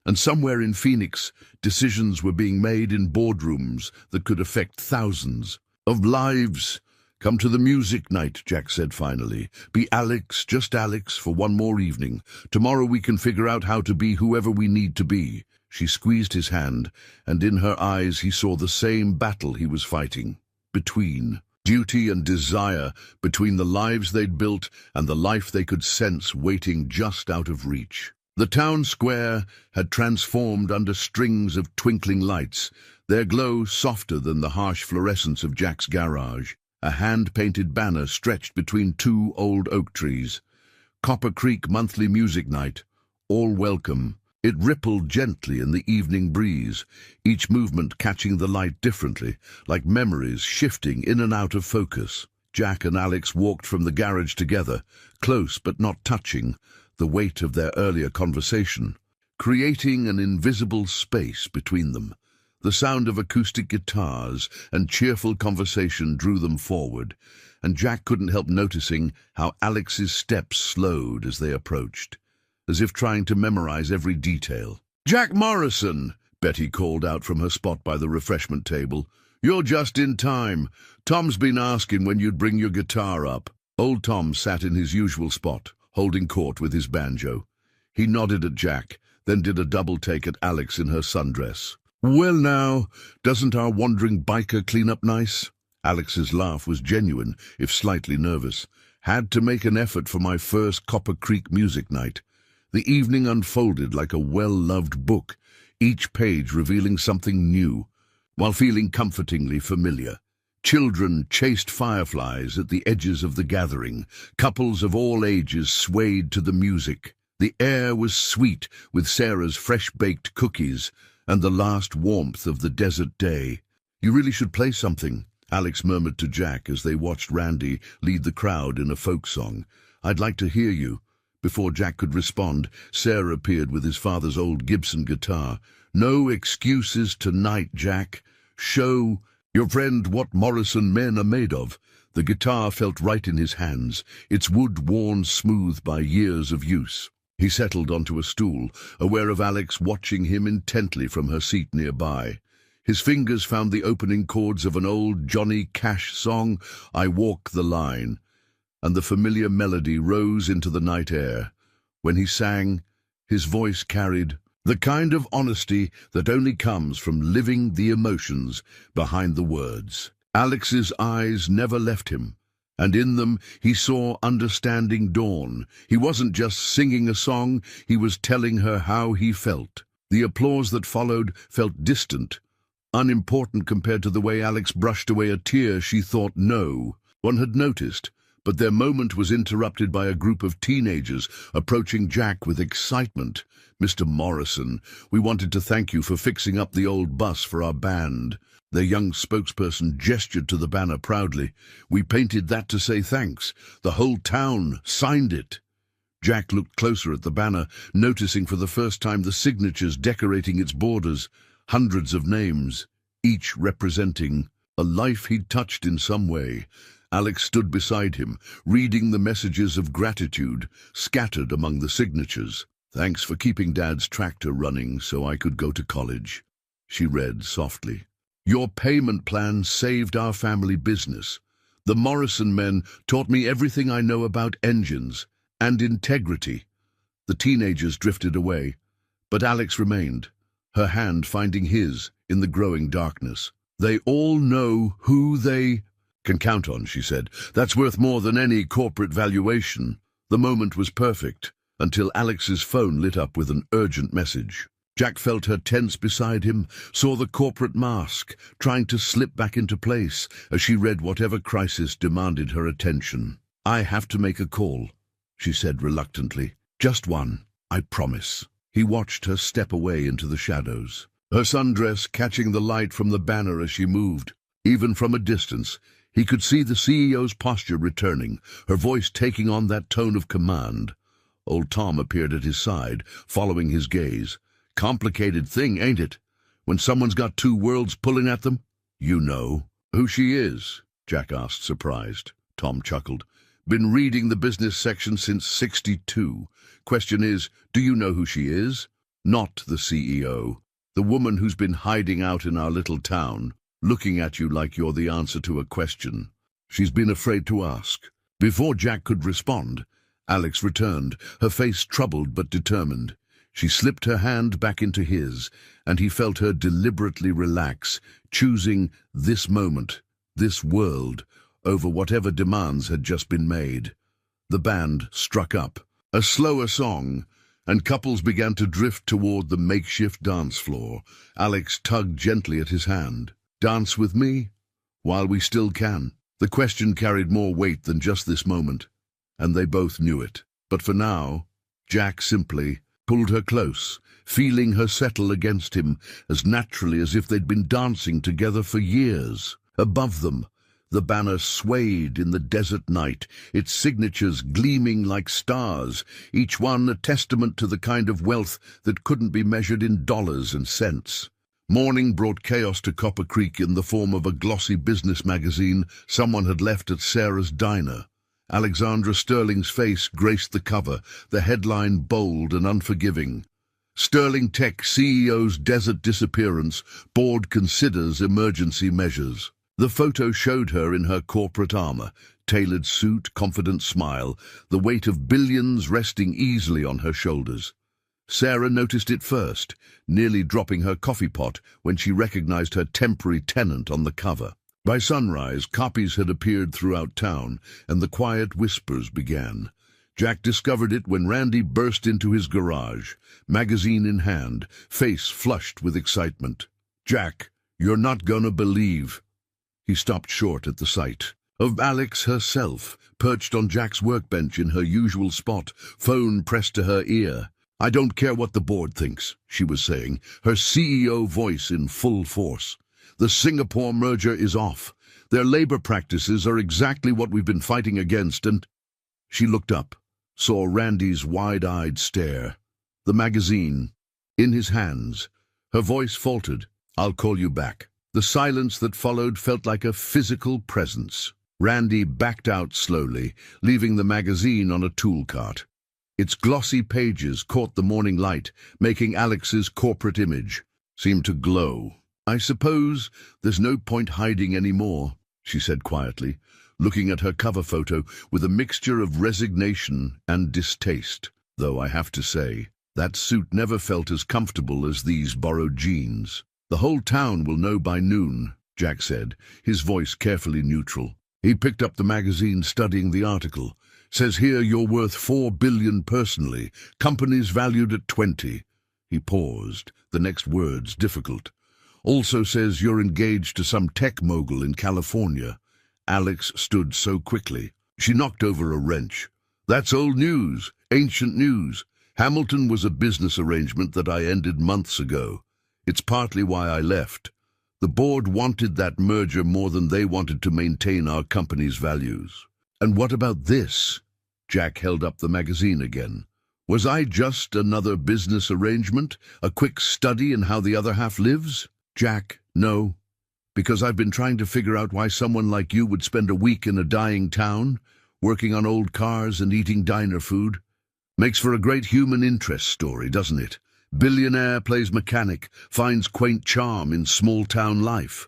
And somewhere in Phoenix, decisions were being made in boardrooms that could affect thousands of lives. "Come to the music night," Jack said finally. "Be Alex, just Alex, for one more evening. Tomorrow we can figure out how to be whoever we need to be." She squeezed his hand, and in her eyes he saw the same battle he was fighting. Between duty and desire, between the lives they'd built and the life they could sense waiting just out of reach. The town square had transformed under strings of twinkling lights, their glow softer than the harsh fluorescence of Jack's garage. A hand-painted banner stretched between 2 old oak trees. "Copper Creek Monthly Music Night. All welcome." It rippled gently in the evening breeze, each movement catching the light differently, like memories shifting in and out of focus. Jack and Alex walked from the garage together, close but not touching, the weight of their earlier conversation. creating an invisible space between them. The sound of acoustic guitars and cheerful conversation drew them forward, and Jack couldn't help noticing how Alex's steps slowed as they approached, as if trying to memorize every detail. "Jack Morrison!" Betty called out from her spot by the refreshment table. "You're just in time. Tom's been asking when you'd bring your guitar up." Old Tom sat in his usual spot, holding court with his banjo. He nodded at Jack, then did a double take at Alex in her sundress. "Well now, doesn't our wandering biker clean up nice?" Alex's laugh was genuine, if slightly nervous. "Had to make an effort for my first Copper Creek music night." The evening unfolded like a well-loved book, each page revealing something new, while feeling comfortingly familiar. Children chased fireflies at the edges of the gathering. Couples of all ages swayed to the music. The air was sweet with Sarah's fresh-baked cookies and the last warmth of the desert day. "You really should play something," Alex murmured to Jack as they watched Randy lead the crowd in a folk song. "I'd like to hear you." Before Jack could respond, Sarah appeared with his father's old Gibson guitar. "No excuses tonight, Jack. Show your friend what Morrison men are made of." The guitar felt right in his hands, its wood worn smooth by years of use. He settled onto a stool, aware of Alex watching him intently from her seat nearby. His fingers found the opening chords of an old Johnny Cash song, "I Walk the Line," and the familiar melody rose into the night air. When he sang, his voice carried the kind of honesty that only comes from living the emotions behind the words. Alex's eyes never left him, and in them he saw understanding dawn. He wasn't just singing a song, he was telling her how he felt. The applause that followed felt distant, unimportant compared to the way Alex brushed away a tear she thought no one had noticed. But their moment was interrupted by a group of teenagers approaching Jack with excitement. "Mr. Morrison, we wanted to thank you for fixing up the old bus for our band." Their young spokesperson gestured to the banner proudly. "We painted that to say thanks. The whole town signed it." Jack looked closer at the banner, noticing for the first time the signatures decorating its borders. Hundreds of names, each representing a life he'd touched in some way. Alex stood beside him, reading the messages of gratitude scattered among the signatures. "Thanks for keeping Dad's tractor running so I could go to college," she read softly. "Your payment plan saved our family business. The Morrison men taught me everything I know about engines and integrity." The teenagers drifted away, but Alex remained, her hand finding his in the growing darkness. "They all know who they can count on," she said. "That's worth more than any corporate valuation." The moment was perfect, until Alex's phone lit up with an urgent message. Jack felt her tense beside him, saw the corporate mask, trying to slip back into place as she read whatever crisis demanded her attention. "I have to make a call," she said reluctantly. "Just one, I promise." He watched her step away into the shadows, her sundress catching the light from the banner as she moved. Even from a distance, he could see the CEO's posture returning, her voice taking on that tone of command. Old Tom appeared at his side, following his gaze. "Complicated thing, ain't it? When someone's got two worlds pulling at them?" "You know who she is?" Jack asked, surprised. Tom chuckled. "Been reading the business section since '62. Question is, do you know who she is? Not the CEO. The woman who's been hiding out in our little town, looking at you like you're the answer to a question she's been afraid to ask." Before Jack could respond, Alex returned, her face troubled but determined. She slipped her hand back into his, and he felt her deliberately relax, choosing this moment, this world, over whatever demands had just been made. The band struck up, a slower song, and couples began to drift toward the makeshift dance floor. Alex tugged gently at his hand. "Dance with me? While we still can." The question carried more weight than just this moment, and they both knew it. But for now, Jack simply pulled her close, feeling her settle against him as naturally as if they'd been dancing together for years. Above them, The banner swayed in the desert night, its signatures gleaming like stars, each one a testament to the kind of wealth that couldn't be measured in dollars and cents. Morning brought chaos to Copper Creek in the form of a glossy business magazine someone had left at Sarah's diner. Alexandra Sterling's face graced the cover, the headline bold and unforgiving. Sterling Tech CEO's desert disappearance, board considers emergency measures. The photo showed her in her corporate armor, tailored suit, confident smile, the weight of billions resting easily on her shoulders. Sarah noticed it first, nearly dropping her coffee pot when she recognized her temporary tenant on the cover. By sunrise, copies had appeared throughout town, and the quiet whispers began. Jack discovered it when Randy burst into his garage, magazine in hand, face flushed with excitement. "Jack, you're not gonna believe." He stopped short at the sight of Alex herself, perched on Jack's workbench in her usual spot, phone pressed to her ear. "I don't care what the board thinks," she was saying, her CEO voice in full force. "The Singapore merger is off. Their labor practices are exactly what we've been fighting against, and—" She looked up, saw Randy's wide-eyed stare, the magazine in his hands. Her voice faltered. "I'll call you back." The silence that followed felt like a physical presence. Randy backed out slowly, leaving the magazine on a tool cart. Its glossy pages caught the morning light, making Alex's corporate image seem to glow. "I suppose there's no point hiding anymore," she said quietly, looking at her cover photo with a mixture of resignation and distaste. "Though I have to say, that suit never felt as comfortable as these borrowed jeans." "The whole town will know by noon," Jack said, his voice carefully neutral. He picked up the magazine, studying the article. "Says here you're worth $4 billion personally, companies valued at 20. He paused, the next words difficult. "Also says you're engaged to some tech mogul in California." Alex stood so quickly. She knocked over a wrench. "That's old news, ancient news. Hamilton was a business arrangement that I ended months ago. It's partly why I left. The board wanted that merger more than they wanted to maintain our company's values." "And what about this?" Jack held up the magazine again. "Was I just another business arrangement, a quick study in how the other half lives?" "Jack, no. Because I've been trying to figure out why someone like you would spend a week in a dying town, working on old cars and eating diner food. Makes for a great human interest story, doesn't it? Billionaire plays mechanic, finds quaint charm in small-town life."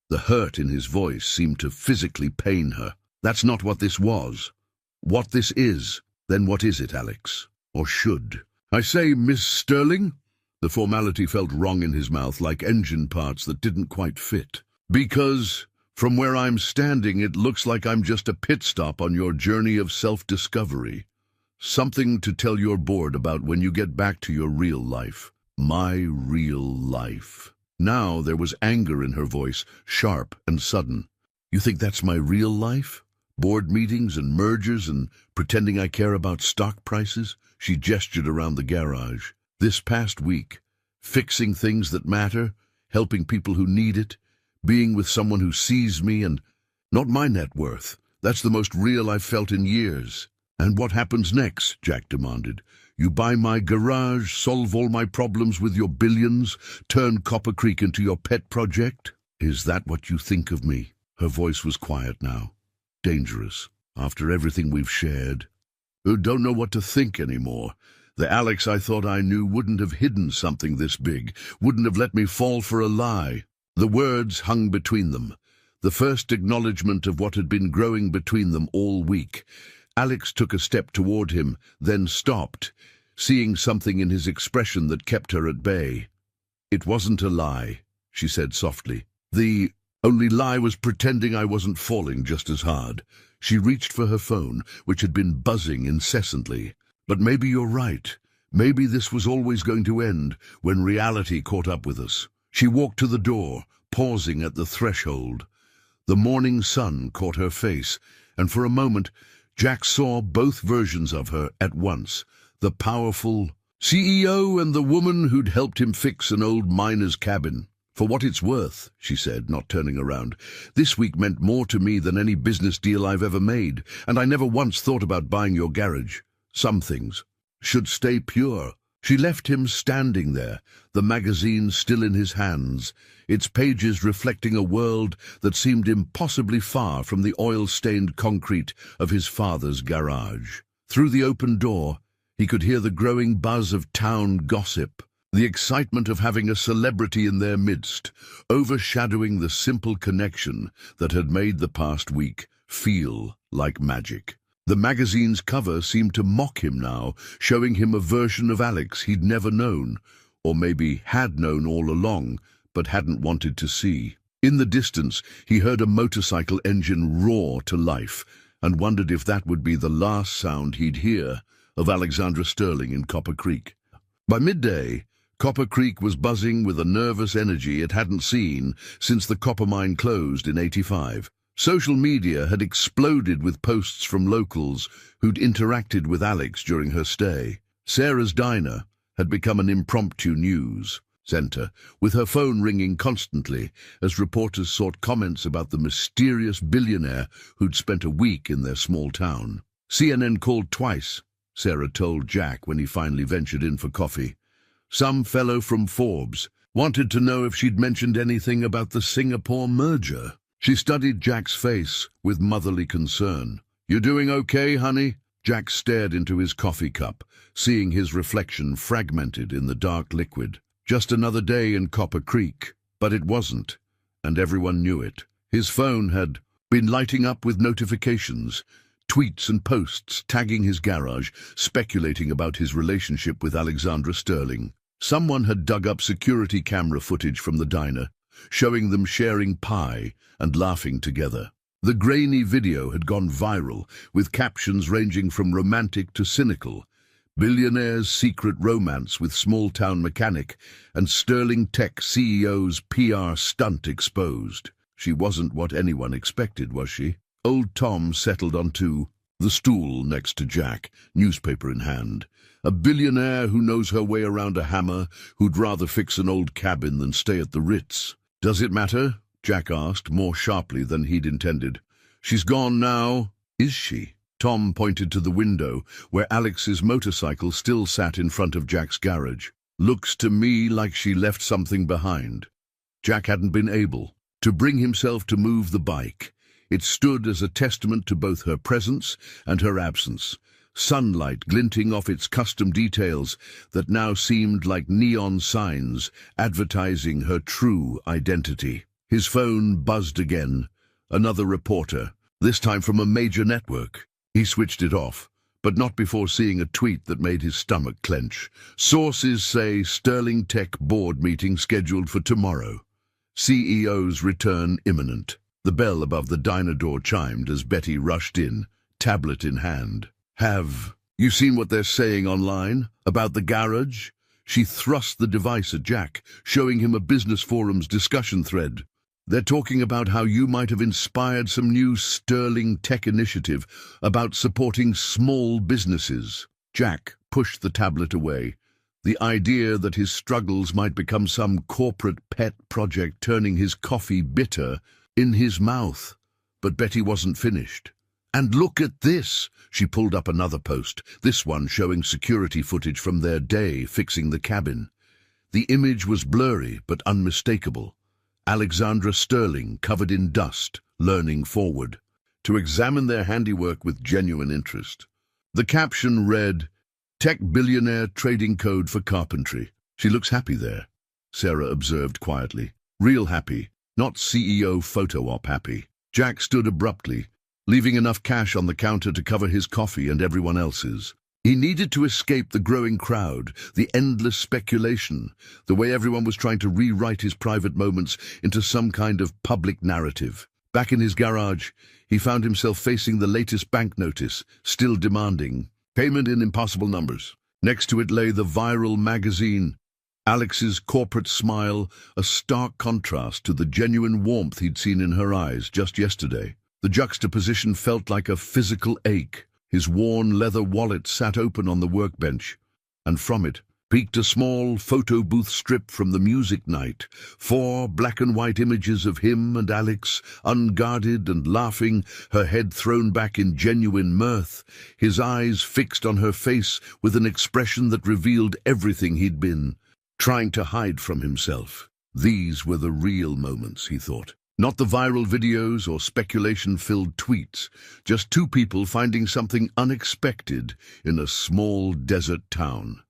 The hurt in his voice seemed to physically pain her. "That's not what this was. What this is, then what is it, Alex? Or should?" "I say, Miss Sterling?" The formality felt wrong in his mouth, like engine parts that didn't quite fit. "Because, from where I'm standing, it looks like I'm just a pit stop on your journey of self-discovery. Something to tell your board about when you get back to your real life. My real life." Now there was anger in her voice, sharp and sudden. "You think that's my real life? Board meetings and mergers and pretending I care about stock prices?" She gestured around the garage. "This past week, fixing things that matter, helping people who need it, being with someone who sees me and not my net worth. That's the most real I've felt in years." "And what happens next?" Jack demanded. "You buy my garage, solve all my problems with your billions, turn Copper Creek into your pet project? Is that what you think of me?" Her voice was quiet now. "Dangerous, after everything we've shared. Who don't know what to think anymore. The Alex I thought I knew wouldn't have hidden something this big, wouldn't have let me fall for a lie." The words hung between them, the first acknowledgement of what had been growing between them all week. Alex took a step toward him, then stopped, seeing something in his expression that kept her at bay. "It wasn't a lie," she said softly. "The only lie was pretending I wasn't falling just as hard." She reached for her phone, which had been buzzing incessantly. "But maybe you're right. Maybe this was always going to end when reality caught up with us." She walked to the door, pausing at the threshold. The morning sun caught her face, and for a moment Jack saw both versions of her at once, the powerful CEO and the woman who'd helped him fix an old miner's cabin. For what it's worth, she said, not turning around, this week meant more to me than any business deal I've ever made, and I never once thought about buying your garage. Some things should stay pure. She left him standing there, the magazine still in his hands, its pages reflecting a world that seemed impossibly far from the oil-stained concrete of his father's garage. Through the open door, he could hear the growing buzz of town gossip, the excitement of having a celebrity in their midst, overshadowing the simple connection that had made the past week feel like magic. The magazine's cover seemed to mock him now, showing him a version of Alex he'd never known, or maybe had known all along, but hadn't wanted to see. In the distance, he heard a motorcycle engine roar to life, and wondered if that would be the last sound he'd hear of Alexandra Sterling in Copper Creek. By midday, Copper Creek was buzzing with a nervous energy it hadn't seen since the copper mine closed in '85. Social media had exploded with posts from locals who'd interacted with Alex during her stay. Sarah's diner had become an impromptu news center, with her phone ringing constantly as reporters sought comments about the mysterious billionaire who'd spent a week in their small town. CNN called twice, Sarah told Jack when he finally ventured in for coffee. Some fellow from Forbes wanted to know if she'd mentioned anything about the Singapore merger. She studied Jack's face with motherly concern. "You doing okay, honey?" Jack stared into his coffee cup, seeing his reflection fragmented in the dark liquid. Just another day in Copper Creek, but it wasn't, and everyone knew it. His phone had been lighting up with notifications, tweets and posts tagging his garage, speculating about his relationship with Alexandra Sterling. Someone had dug up security camera footage from the diner, showing them sharing pie and laughing together. The grainy video had gone viral, with captions ranging from romantic to cynical. Billionaire's secret romance with small-town mechanic and Sterling Tech CEO's PR stunt exposed. She wasn't what anyone expected, was she? Old Tom settled onto the stool next to Jack, newspaper in hand. A billionaire who knows her way around a hammer, who'd rather fix an old cabin than stay at the Ritz. "Does it matter?" Jack asked, more sharply than he'd intended. "She's gone now." "Is she?" Tom pointed to the window, where Alex's motorcycle still sat in front of Jack's garage. "Looks to me like she left something behind." Jack hadn't been able to bring himself to move the bike. It stood as a testament to both her presence and her absence, sunlight glinting off its custom details that now seemed like neon signs advertising her true identity. His phone buzzed again. Another reporter, this time from a major network. He switched it off, but not before seeing a tweet that made his stomach clench. "Sources say Sterling Tech board meeting scheduled for tomorrow. CEO's return imminent." The bell above the diner door chimed as Betty rushed in, tablet in hand. "Have you seen what they're saying online about the garage?" She thrust the device at Jack, showing him a business forum's discussion thread. "They're talking about how you might have inspired some new Sterling Tech initiative about supporting small businesses." Jack pushed the tablet away. The idea that his struggles might become some corporate pet project turning his coffee bitter in his mouth. But Betty wasn't finished. "And look at this!" She pulled up another post, this one showing security footage from their day fixing the cabin. The image was blurry but unmistakable. Alexandra Sterling covered in dust, leaning forward, to examine their handiwork with genuine interest. The caption read, "Tech billionaire trading code for carpentry." "She looks happy there," Sarah observed quietly. "Real happy, not CEO photo op happy." Jack stood abruptly, leaving enough cash on the counter to cover his coffee and everyone else's. He needed to escape the growing crowd, the endless speculation, the way everyone was trying to rewrite his private moments into some kind of public narrative. Back in his garage, he found himself facing the latest bank notice, still demanding payment in impossible numbers. Next to it lay the viral magazine. Alex's corporate smile, a stark contrast to the genuine warmth he'd seen in her eyes just yesterday. The juxtaposition felt like a physical ache. His worn leather wallet sat open on the workbench, and from it, peeked a small photo booth strip from the music night. 4 black and white images of him and Alex, unguarded and laughing, her head thrown back in genuine mirth, his eyes fixed on her face with an expression that revealed everything he'd been trying to hide from himself. These were the real moments, he thought. Not the viral videos or speculation-filled tweets, just 2 people finding something unexpected in a small desert town.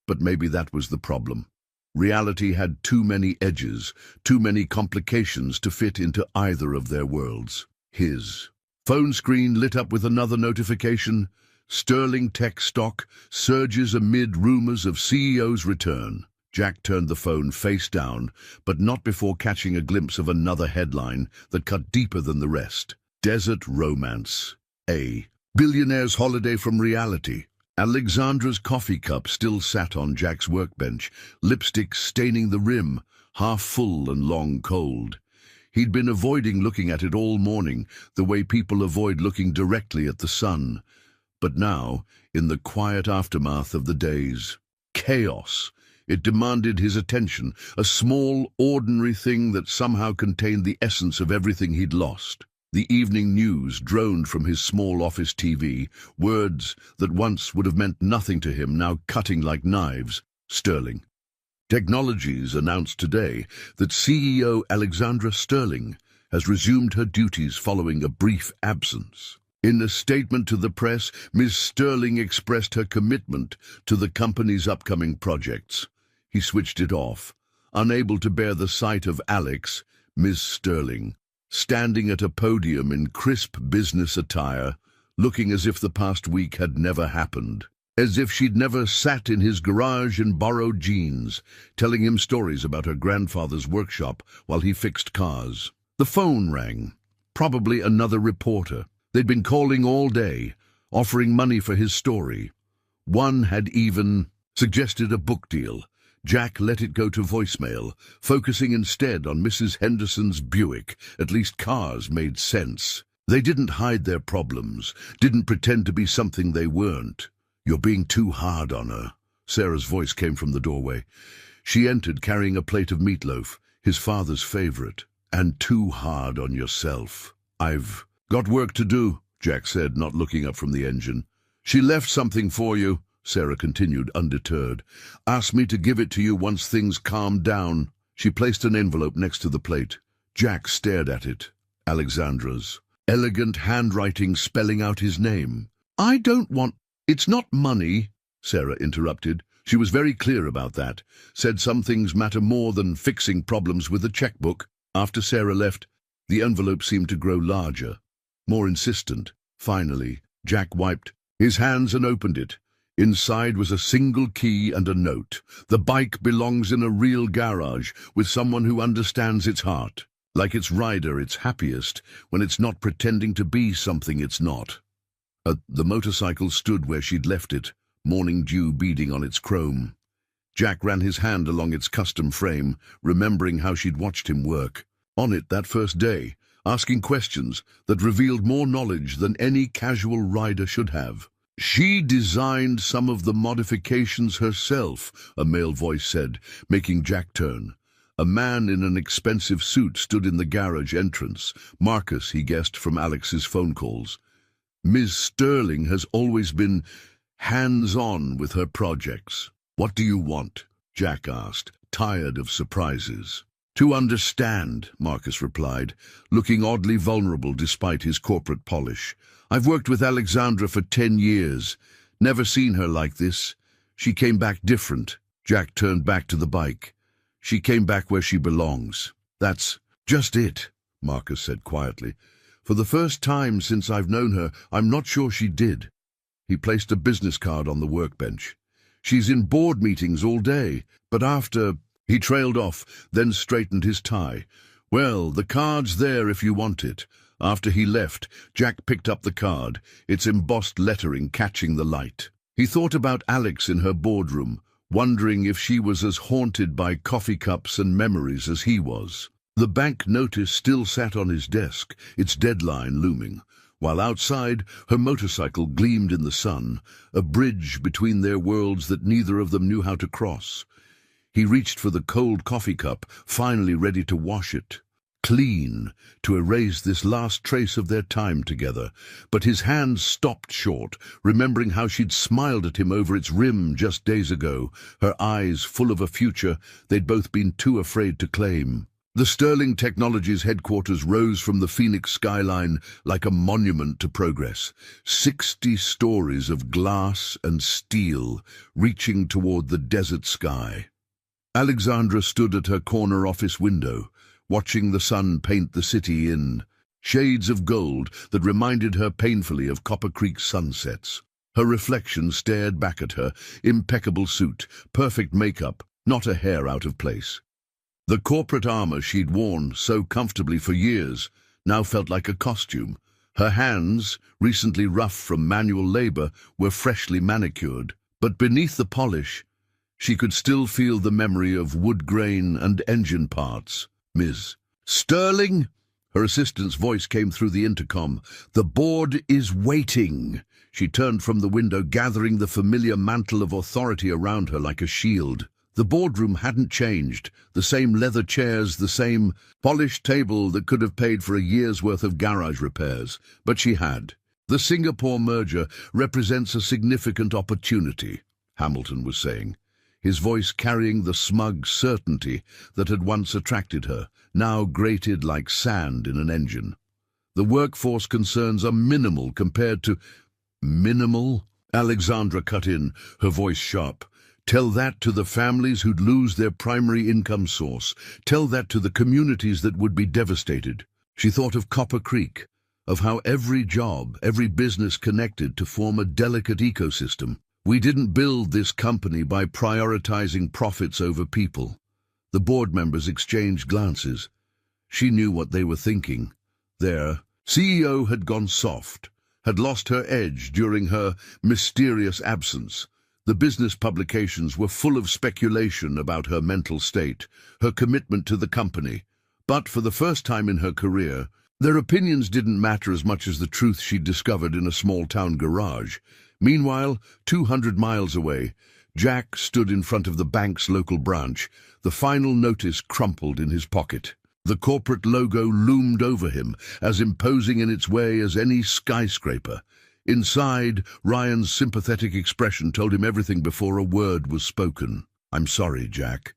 But maybe that was the problem. Reality had too many edges, too many complications to fit into either of their worlds. His phone screen lit up with another notification. Sterling tech stock surges amid rumors of CEO's return. Jack turned the phone face down, but not before catching a glimpse of another headline that cut deeper than the rest. Desert romance. A billionaire's holiday from reality. Alexandra's coffee cup still sat on Jack's workbench, lipstick staining the rim, half full and long cold. He'd been avoiding looking at it all morning, the way people avoid looking directly at the sun. But now, in the quiet aftermath of the day's chaos, it demanded his attention, a small, ordinary thing that somehow contained the essence of everything he'd lost. The evening news droned from his small office TV, words that once would have meant nothing to him now cutting like knives. Sterling Technologies announced today that CEO Alexandra Sterling has resumed her duties following a brief absence. In a statement to the press, Ms. Sterling expressed her commitment to the company's upcoming projects. He switched it off, unable to bear the sight of Alex, Ms. Sterling, standing at a podium in crisp business attire, looking as if the past week had never happened, as if she'd never sat in his garage in borrowed jeans, telling him stories about her grandfather's workshop while he fixed cars. The phone rang. Probably another reporter. They'd been calling all day, offering money for his story. One had even suggested a book deal. Jack let it go to voicemail, focusing instead on Mrs. Henderson's Buick. At least cars made sense. They didn't hide their problems, didn't pretend to be something they weren't. "You're being too hard on her." Sarah's voice came from the doorway. She entered carrying a plate of meatloaf, his father's favorite. "And too hard on yourself." "I've got work to do," Jack said, not looking up from the engine. "She left something for you," Sarah continued, undeterred. "Asked me to give it to you once things calmed down." She placed an envelope next to the plate. Jack stared at it. Alexandra's elegant handwriting spelling out his name. "I don't want—" "It's not money," Sarah interrupted. She was very clear about that. Said some things matter more than fixing problems with a checkbook. After Sarah left, the envelope seemed to grow larger, more insistent. Finally, Jack wiped his hands and opened it. Inside was a single key and a note. "The bike belongs in a real garage with someone who understands its heart. Like its rider, it's happiest when it's not pretending to be something it's not." The motorcycle stood where she'd left it, morning dew beading on its chrome. Jack ran his hand along its custom frame, remembering how she'd watched him work. On it that first day, asking questions that revealed more knowledge than any casual rider should have. "She designed some of the modifications herself," a male voice said, making Jack turn. A man in an expensive suit stood in the garage entrance. Marcus, he guessed from Alex's phone calls. "Ms. Sterling has always been hands-on with her projects." "What do you want?" Jack asked, tired of surprises. "To understand," Marcus replied, looking oddly vulnerable despite his corporate polish. "I've worked with Alexandra for 10 years. Never seen her like this. She came back different." Jack turned back to the bike. "She came back where she belongs." "That's just it," Marcus said quietly. "For the first time since I've known her, I'm not sure she did." He placed a business card on the workbench. "She's in board meetings all day, but after—" He trailed off, then straightened his tie. "Well, the card's there if you want it." After he left, Jack picked up the card, its embossed lettering catching the light. He thought about Alex in her boardroom, wondering if she was as haunted by coffee cups and memories as he was. The bank notice still sat on his desk, its deadline looming. while outside, her motorcycle gleamed in the sun, a bridge between their worlds that neither of them knew how to cross. He reached for the cold coffee cup, finally ready to wash it clean, to erase this last trace of their time together. But his hand stopped short, remembering how she'd smiled at him over its rim just days ago, her eyes full of a future they'd both been too afraid to claim. The Sterling Technologies headquarters rose from the Phoenix skyline like a monument to progress. 60 stories of glass and steel reaching toward the desert sky. Alexandra stood at her corner office window, watching the sun paint the city in shades of gold that reminded her painfully of Copper Creek sunsets. Her reflection stared back at her, impeccable suit, perfect makeup, not a hair out of place. The corporate armor she'd worn so comfortably for years now felt like a costume. Her hands, recently rough from manual labor, were freshly manicured, but beneath the polish, she could still feel the memory of wood grain and engine parts. Ms. Sterling? Her assistant's voice came through the intercom. The board is waiting. She turned from the window, gathering the familiar mantle of authority around her like a shield. The boardroom hadn't changed. The same leather chairs, the same polished table that could have paid for a year's worth of garage repairs. But she had. The Singapore merger represents a significant opportunity, Hamilton was saying, his voice carrying the smug certainty that had once attracted her, now grated like sand in an engine. The workforce concerns are minimal compared to... Minimal? Alexandra cut in, her voice sharp. Tell that to the families who'd lose their primary income source. Tell that to the communities that would be devastated. She thought of Copper Creek, of how every job, every business connected to form a delicate ecosystem. We didn't build this company by prioritizing profits over people. The board members exchanged glances. She knew what they were thinking. Their CEO had gone soft, had lost her edge during her mysterious absence. The business publications were full of speculation about her mental state, her commitment to the company. But for the first time in her career, their opinions didn't matter as much as the truth she'd discovered in a small-town garage. Meanwhile, 200 miles away, Jack stood in front of the bank's local branch, the final notice crumpled in his pocket. The corporate logo loomed over him, as imposing in its way as any skyscraper. Inside, Ryan's sympathetic expression told him everything before a word was spoken. I'm sorry, Jack.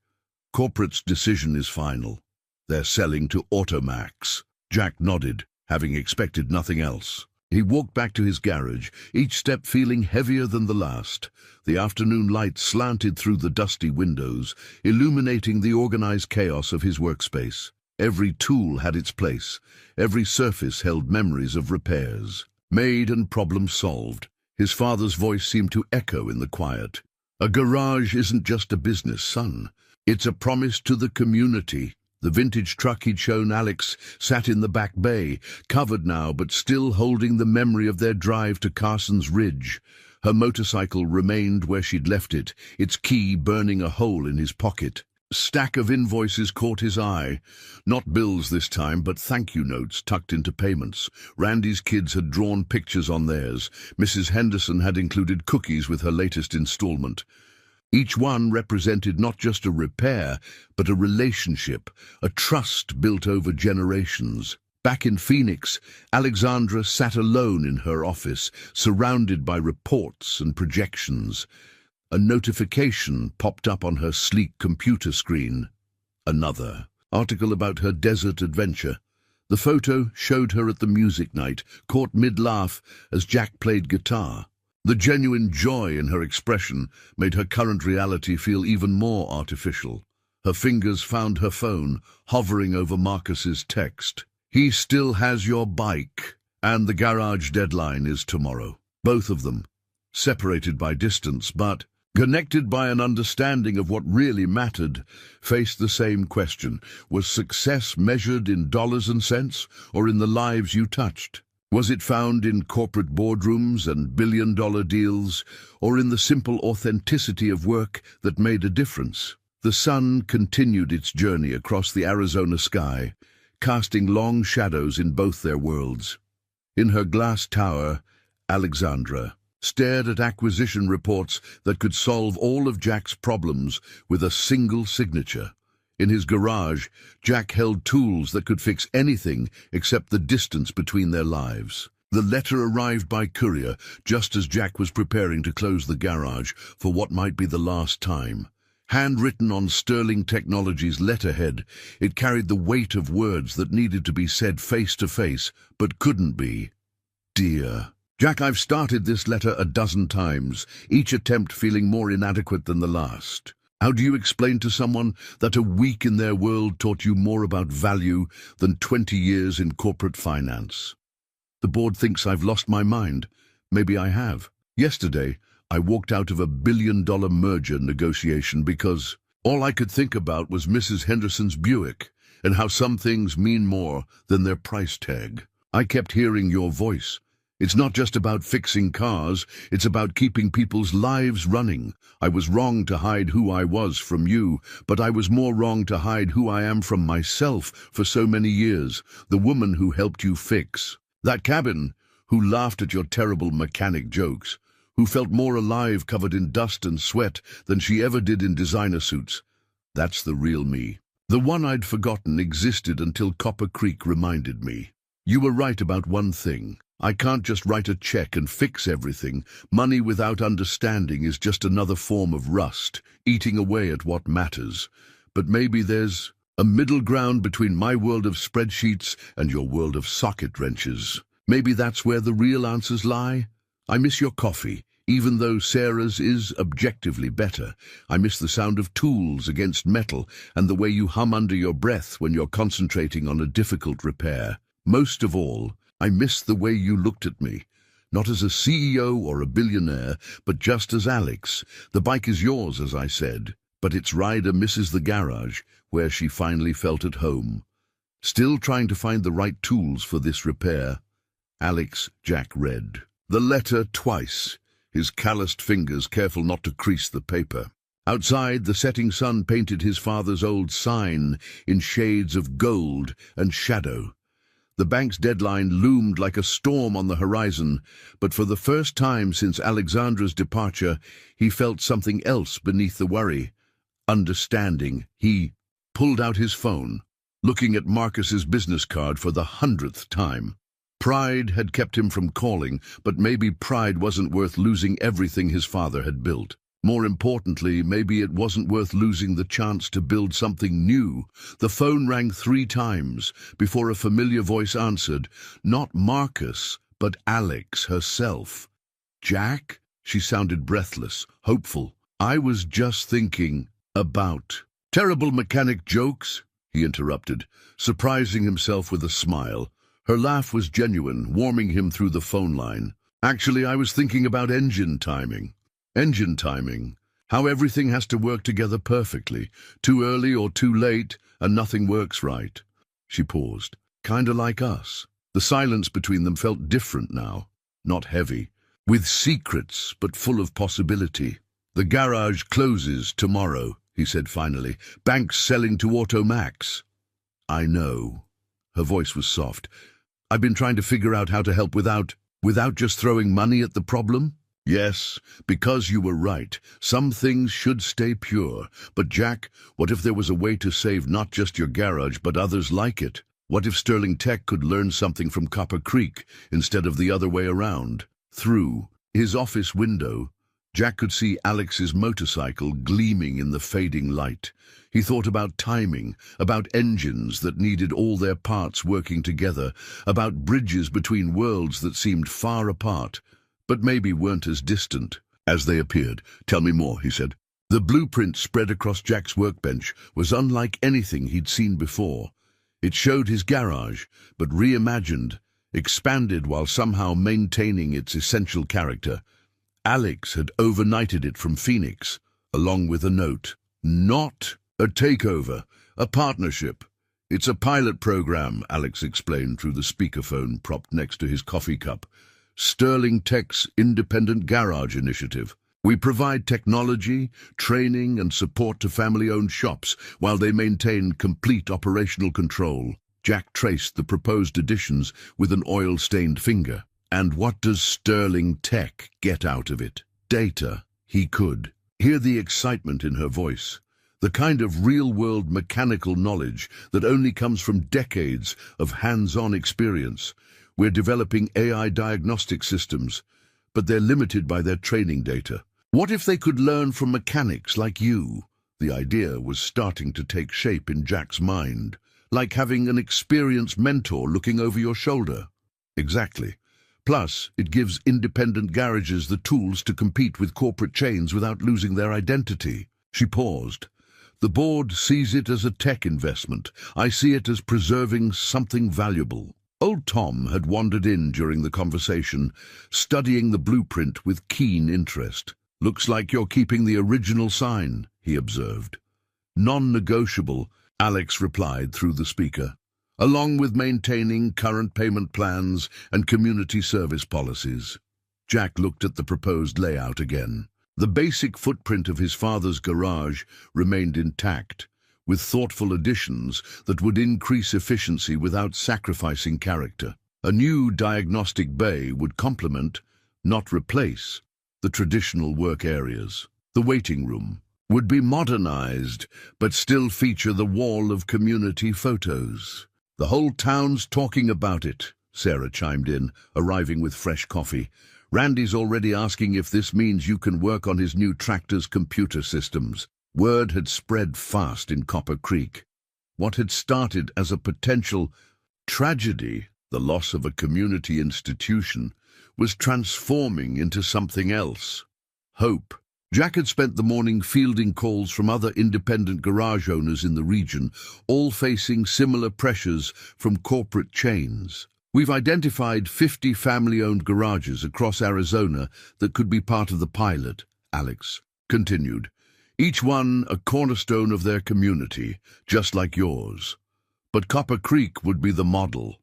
Corporate's decision is final. They're selling to Automax. Jack nodded, having expected nothing else. He walked back to his garage, each step feeling heavier than the last. The afternoon light slanted through the dusty windows, illuminating the organized chaos of his workspace. Every tool had its place. Every surface held memories of repairs. Made and problem solved. His father's voice seemed to echo in the quiet. A garage isn't just a business, son. It's a promise to the community. The vintage truck he'd shown Alex sat in the back bay, covered now but still holding the memory of their drive to Carson's Ridge. Her motorcycle remained where she'd left it, its key burning a hole in his pocket. A stack of invoices caught his eye. Not bills this time, but thank-you notes tucked into payments. Randy's kids had drawn pictures on theirs. Mrs. Henderson had included cookies with her latest installment. Each one represented not just a repair, but a relationship, a trust built over generations. Back in Phoenix, Alexandra sat alone in her office, surrounded by reports and projections. A notification popped up on her sleek computer screen. Another article about her desert adventure. The photo showed her at the music night, caught mid-laugh as Jack played guitar. The genuine joy in her expression made her current reality feel even more artificial. Her fingers found her phone, hovering over Marcus's text. He still has your bike, and the garage deadline is tomorrow. Both of them, separated by distance, but connected by an understanding of what really mattered, faced the same question. Was success measured in dollars and cents, or in the lives you touched? Was it found in corporate boardrooms and billion-dollar deals, or in the simple authenticity of work that made a difference? The sun continued its journey across the Arizona sky, casting long shadows in both their worlds. In her glass tower, Alexandra stared at acquisition reports that could solve all of Jack's problems with a single signature. In his garage, Jack held tools that could fix anything except the distance between their lives. The letter arrived by courier just as Jack was preparing to close the garage for what might be the last time. Handwritten on Sterling Technologies' letterhead, it carried the weight of words that needed to be said face to face, but couldn't be. Dear Jack, I've started this letter a dozen times, each attempt feeling more inadequate than the last. How do you explain to someone that a week in their world taught you more about value than 20 years in corporate finance? The board thinks I've lost my mind. Maybe I have. Yesterday, I walked out of a billion-dollar merger negotiation because all I could think about was Mrs. Henderson's Buick and how some things mean more than their price tag. I kept hearing your voice. It's not just about fixing cars, it's about keeping people's lives running. I was wrong to hide who I was from you, but I was more wrong to hide who I am from myself for so many years, the woman who helped you fix that cabin, who laughed at your terrible mechanic jokes, who felt more alive covered in dust and sweat than she ever did in designer suits. That's the real me. The one I'd forgotten existed until Copper Creek reminded me. You were right about one thing. I can't just write a check and fix everything. Money without understanding is just another form of rust, eating away at what matters. But maybe there's a middle ground between my world of spreadsheets and your world of socket wrenches. Maybe that's where the real answers lie. I miss your coffee, even though Sarah's is objectively better. I miss the sound of tools against metal and the way you hum under your breath when you're concentrating on a difficult repair. Most of all, I miss the way you looked at me, not as a CEO or a billionaire, but just as Alex. The bike is yours, as I said, but its rider misses the garage, where she finally felt at home. Still trying to find the right tools for this repair. Alex, Jack read the letter twice, his calloused fingers careful not to crease the paper. Outside, the setting sun painted his father's old sign in shades of gold and shadow. The bank's deadline loomed like a storm on the horizon, but for the first time since Alexandra's departure, he felt something else beneath the worry. Understanding. He pulled out his phone, looking at Marcus's business card for the 100th time. Pride had kept him from calling, but maybe pride wasn't worth losing everything his father had built. More importantly, maybe it wasn't worth losing the chance to build something new. The phone rang 3 times before a familiar voice answered, not Marcus, but Alex herself. Jack? She sounded breathless, hopeful. I was just thinking about terrible mechanic jokes, he interrupted, surprising himself with a smile. Her laugh was genuine, warming him through the phone line. Actually, I was thinking about engine timing. Engine timing. How everything has to work together perfectly. Too early or too late, and nothing works right. She paused. Kinda like us. The silence between them felt different now. Not heavy. With secrets, but full of possibility. The garage closes tomorrow, he said finally. Bank's selling to Automax. I know. Her voice was soft. I've been trying to figure out how to help without just throwing money at the problem. Yes, because you were right. Some things should stay pure. But Jack, what if there was a way to save not just your garage, but others like it? What if Sterling Tech could learn something from Copper Creek instead of the other way around? Through his office window, Jack could see Alex's motorcycle gleaming in the fading light. He thought about timing, about engines that needed all their parts working together, about bridges between worlds that seemed far apart, but maybe weren't as distant as they appeared. Tell me more, he said. The blueprint spread across Jack's workbench was unlike anything he'd seen before. It showed his garage, but reimagined, expanded while somehow maintaining its essential character. Alex had overnighted it from Phoenix, along with a note. Not a takeover, a partnership. It's a pilot program, Alex explained through the speakerphone propped next to his coffee cup. Sterling Tech's Independent Garage Initiative. We provide technology, training, and support to family-owned shops while they maintain complete operational control. Jack traced the proposed additions with an oil-stained finger. And what does Sterling Tech get out of it? Data. He could hear the excitement in her voice, the kind of real-world mechanical knowledge that only comes from decades of hands-on experience. We're developing AI diagnostic systems, but they're limited by their training data. What if they could learn from mechanics like you? The idea was starting to take shape in Jack's mind, like having an experienced mentor looking over your shoulder. Exactly. Plus, it gives independent garages the tools to compete with corporate chains without losing their identity. She paused. The board sees it as a tech investment. I see it as preserving something valuable. Old Tom had wandered in during the conversation, studying the blueprint with keen interest. Looks like you're keeping the original sign, he observed. Non-negotiable, Alex replied through the speaker, along with maintaining current payment plans and community service policies. Jack looked at the proposed layout again. The basic footprint of his father's garage remained intact, with thoughtful additions that would increase efficiency without sacrificing character. A new diagnostic bay would complement, not replace, the traditional work areas. The waiting room would be modernized, but still feature the wall of community photos. The whole town's talking about it, Sarah chimed in, arriving with fresh coffee. Randy's already asking if this means you can work on his new tractor's computer systems. Word had spread fast in Copper Creek. What had started as a potential tragedy, the loss of a community institution, was transforming into something else. Hope. Jack had spent the morning fielding calls from other independent garage owners in the region, all facing similar pressures from corporate chains. We've identified 50 family-owned garages across Arizona that could be part of the pilot, Alex continued. Each one a cornerstone of their community, just like yours. But Copper Creek would be the model.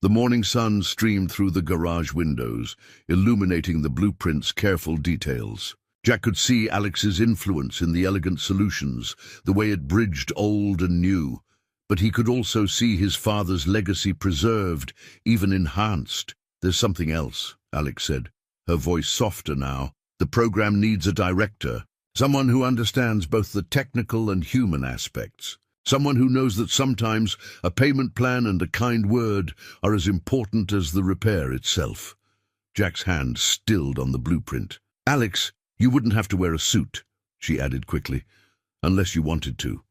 The morning sun streamed through the garage windows, illuminating the blueprint's careful details. Jack could see Alex's influence in the elegant solutions, the way it bridged old and new. But he could also see his father's legacy preserved, even enhanced. There's something else, Alex said, her voice softer now. The program needs a director, someone who understands both the technical and human aspects. Someone who knows that sometimes a payment plan and a kind word are as important as the repair itself. Jack's hand stilled on the blueprint. Alex, you wouldn't have to wear a suit, she added quickly, unless you wanted to.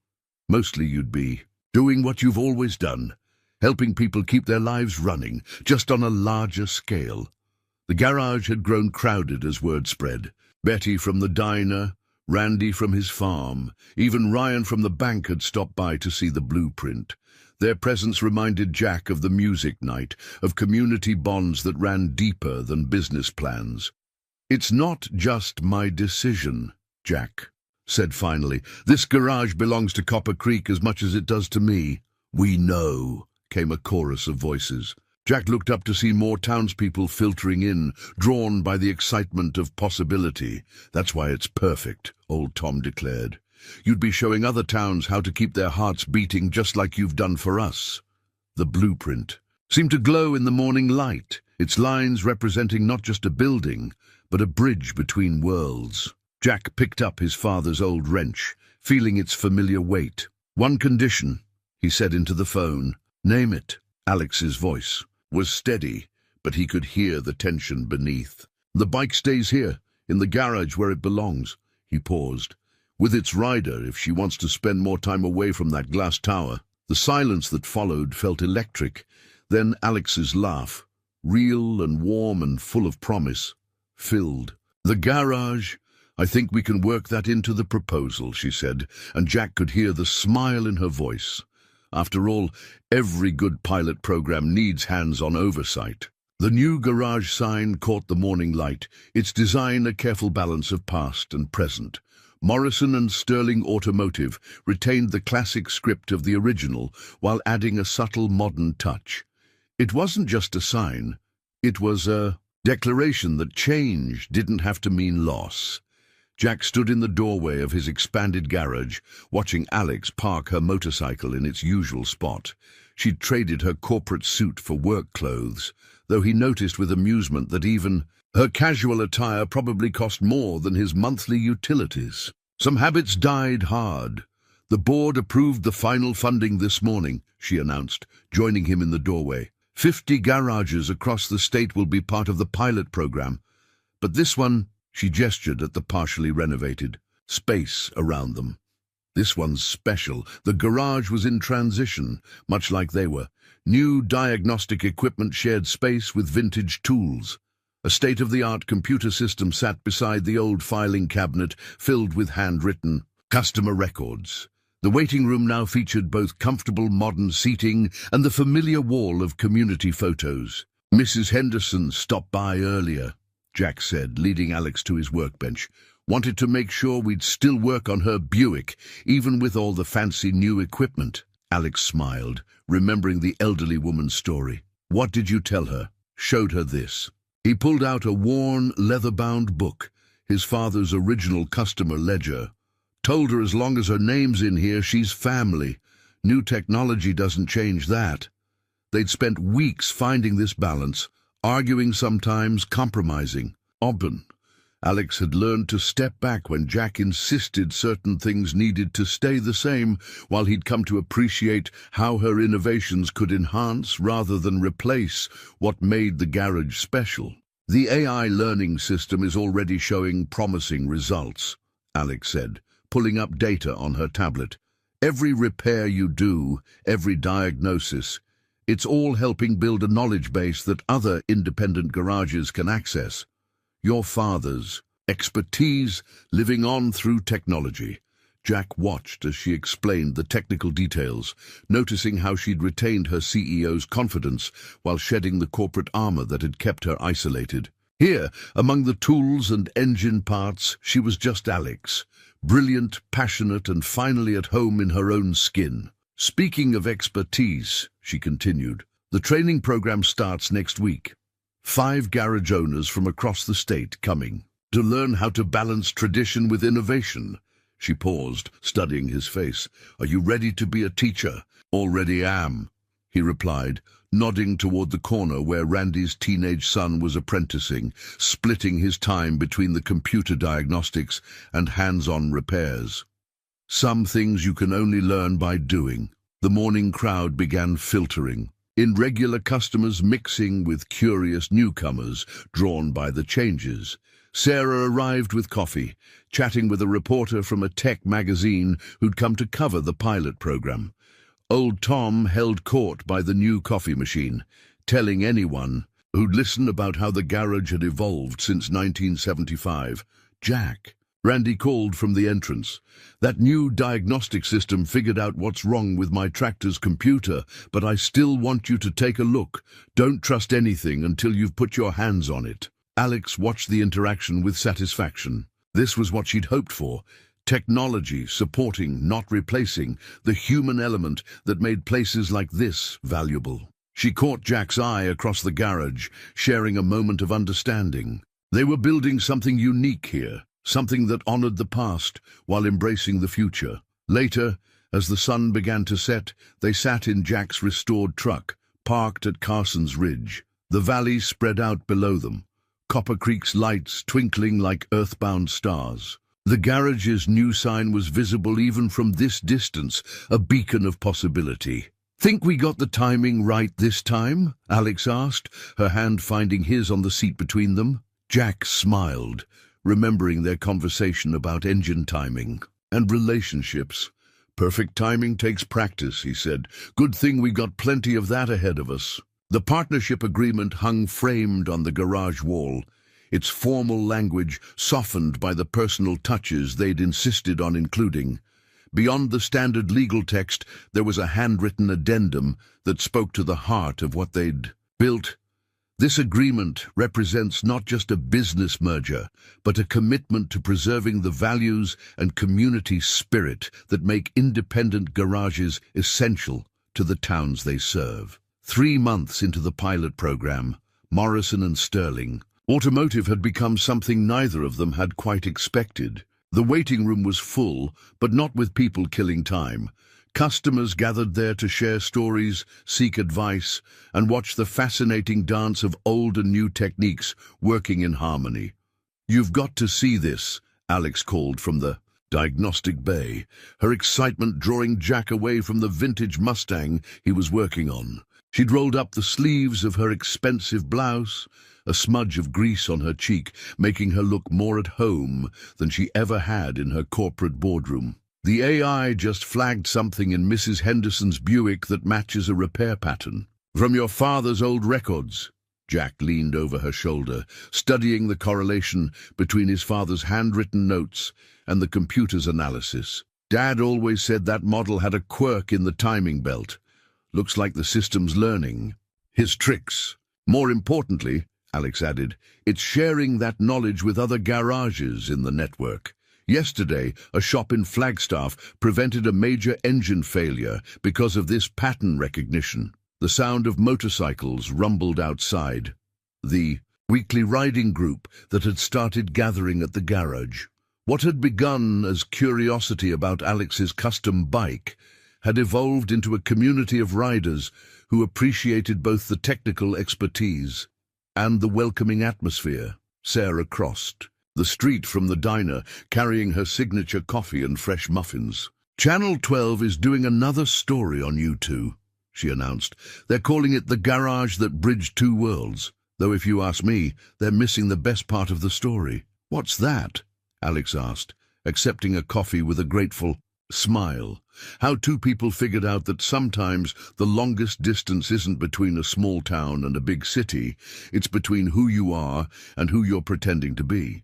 Mostly you'd be doing what you've always done, helping people keep their lives running, just on a larger scale. The garage had grown crowded as word spread. Betty from the diner, Randy from his farm, even Ryan from the bank had stopped by to see the blueprint. Their presence reminded Jack of the music night, of community bonds that ran deeper than business plans. It's not just my decision, Jack said finally. This garage belongs to Copper Creek as much as it does to me. We know, came a chorus of voices. Jack looked up to see more townspeople filtering in, drawn by the excitement of possibility. That's why it's perfect, old Tom declared. You'd be showing other towns how to keep their hearts beating just like you've done for us. The blueprint seemed to glow in the morning light, its lines representing not just a building, but a bridge between worlds. Jack picked up his father's old wrench, feeling its familiar weight. One condition, he said into the phone. Name it. Alex's voice was steady, but he could hear the tension beneath. The bike stays here, in the garage where it belongs. He paused. With its rider, if she wants to spend more time away from that glass tower. The silence that followed felt electric. Then Alex's laugh, real and warm and full of promise, filled. The garage, I think we can work that into the proposal, she said, and Jack could hear the smile in her voice. After all, every good pilot program needs hands-on oversight. The new garage sign caught the morning light, its design a careful balance of past and present. Morrison and Sterling Automotive retained the classic script of the original while adding a subtle modern touch. It wasn't just a sign, it was a declaration that change didn't have to mean loss. Jack stood in the doorway of his expanded garage, watching Alex park her motorcycle in its usual spot. She'd traded her corporate suit for work clothes, though he noticed with amusement that even her casual attire probably cost more than his monthly utilities. Some habits died hard. The board approved the final funding this morning, she announced, joining him in the doorway. 50 garages across the state will be part of the pilot program. But this one, she gestured at the partially renovated space around them. This one's special. The garage was in transition, much like they were. New diagnostic equipment shared space with vintage tools. A state-of-the-art computer system sat beside the old filing cabinet filled with handwritten customer records. The waiting room now featured both comfortable modern seating and the familiar wall of community photos. Mrs. Henderson stopped by earlier, Jack said, leading Alex to his workbench. Wanted to make sure we'd still work on her Buick, even with all the fancy new equipment. Alex smiled, remembering the elderly woman's story. What did you tell her? Showed her this. He pulled out a worn, leather-bound book, his father's original customer ledger. Told her as long as her name's in here, she's family. New technology doesn't change that. They'd spent weeks finding this balance, arguing sometimes, compromising. Often, Alex had learned to step back when Jack insisted certain things needed to stay the same, while he'd come to appreciate how her innovations could enhance rather than replace what made the garage special. The AI learning system is already showing promising results, Alex said, pulling up data on her tablet. Every repair you do, every diagnosis, it's all helping build a knowledge base that other independent garages can access. Your father's expertise living on through technology. Jack watched as she explained the technical details, noticing how she'd retained her CEO's confidence while shedding the corporate armor that had kept her isolated. Here, among the tools and engine parts, she was just Alex, brilliant, passionate, and finally at home in her own skin. Speaking of expertise, she continued, the training program starts next week. 5 garage owners from across the state coming to learn how to balance tradition with innovation. She paused, studying his face. Are you ready to be a teacher? Already am, he replied, nodding toward the corner where Randy's teenage son was apprenticing, splitting his time between the computer diagnostics and hands-on repairs. Some things you can only learn by doing. The morning crowd began filtering, irregular customers mixing with curious newcomers drawn by the changes. Sarah arrived with coffee, chatting with a reporter from a tech magazine who'd come to cover the pilot program. Old Tom held court by the new coffee machine, telling anyone who'd listen about how the garage had evolved since 1975. Jack, Randy called from the entrance. That new diagnostic system figured out what's wrong with my tractor's computer, but I still want you to take a look. Don't trust anything until you've put your hands on it. Alex watched the interaction with satisfaction. This was what she'd hoped for. Technology supporting, not replacing, the human element that made places like this valuable. She caught Jack's eye across the garage, sharing a moment of understanding. They were building something unique here, something that honored the past while embracing the future. Later, as the sun began to set, they sat in Jack's restored truck, parked at Carson's Ridge. The valley spread out below them, Copper Creek's lights twinkling like earthbound stars. The garage's new sign was visible even from this distance, a beacon of possibility. Think we got the timing right this time? Alex asked, her hand finding his on the seat between them. Jack smiled, remembering their conversation about engine timing and relationships. Perfect timing takes practice, he said. Good thing we got plenty of that ahead of us. The partnership agreement hung framed on the garage wall, its formal language softened by the personal touches they'd insisted on including. Beyond the standard legal text, there was a handwritten addendum that spoke to the heart of what they'd built. This agreement represents not just a business merger, but a commitment to preserving the values and community spirit that make independent garages essential to the towns they serve. 3 months into the pilot program, Morrison and Sterling, automotive had become something neither of them had quite expected. The waiting room was full, but not with people killing time. Customers gathered there to share stories, seek advice, and watch the fascinating dance of old and new techniques working in harmony. "You've got to see this," Alex called from the diagnostic bay, her excitement drawing Jack away from the vintage Mustang he was working on. She'd rolled up the sleeves of her expensive blouse, a smudge of grease on her cheek, making her look more at home than she ever had in her corporate boardroom. The AI just flagged something in Mrs. Henderson's Buick that matches a repair pattern. "From your father's old records." Jack leaned over her shoulder, studying the correlation between his father's handwritten notes and the computer's analysis. "Dad always said that model had a quirk in the timing belt. Looks like the system's learning his tricks. More importantly," Alex added, "it's sharing that knowledge with other garages in the network. Yesterday, a shop in Flagstaff prevented a major engine failure because of this pattern recognition." The sound of motorcycles rumbled outside. The weekly riding group that had started gathering at the garage. What had begun as curiosity about Alex's custom bike had evolved into a community of riders who appreciated both the technical expertise and the welcoming atmosphere. Sarah crossed the street from the diner, carrying her signature coffee and fresh muffins. "Channel 12 is doing another story on you two," she announced. "They're calling it The Garage That Bridged Two Worlds, though if you ask me, they're missing the best part of the story." "What's that?" Alex asked, accepting a coffee with a grateful smile. "How two people figured out that sometimes the longest distance isn't between a small town and a big city, it's between who you are and who you're pretending to be."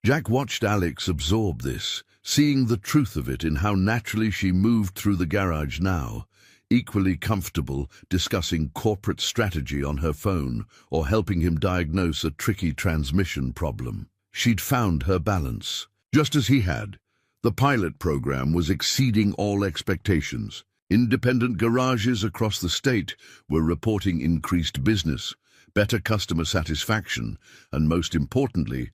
Jack watched Alex absorb this, seeing the truth of it in how naturally she moved through the garage now, equally comfortable discussing corporate strategy on her phone or helping him diagnose a tricky transmission problem. She'd found her balance. Just as he had, the pilot program was exceeding all expectations. Independent garages across the state were reporting increased business, better customer satisfaction, and most importantly,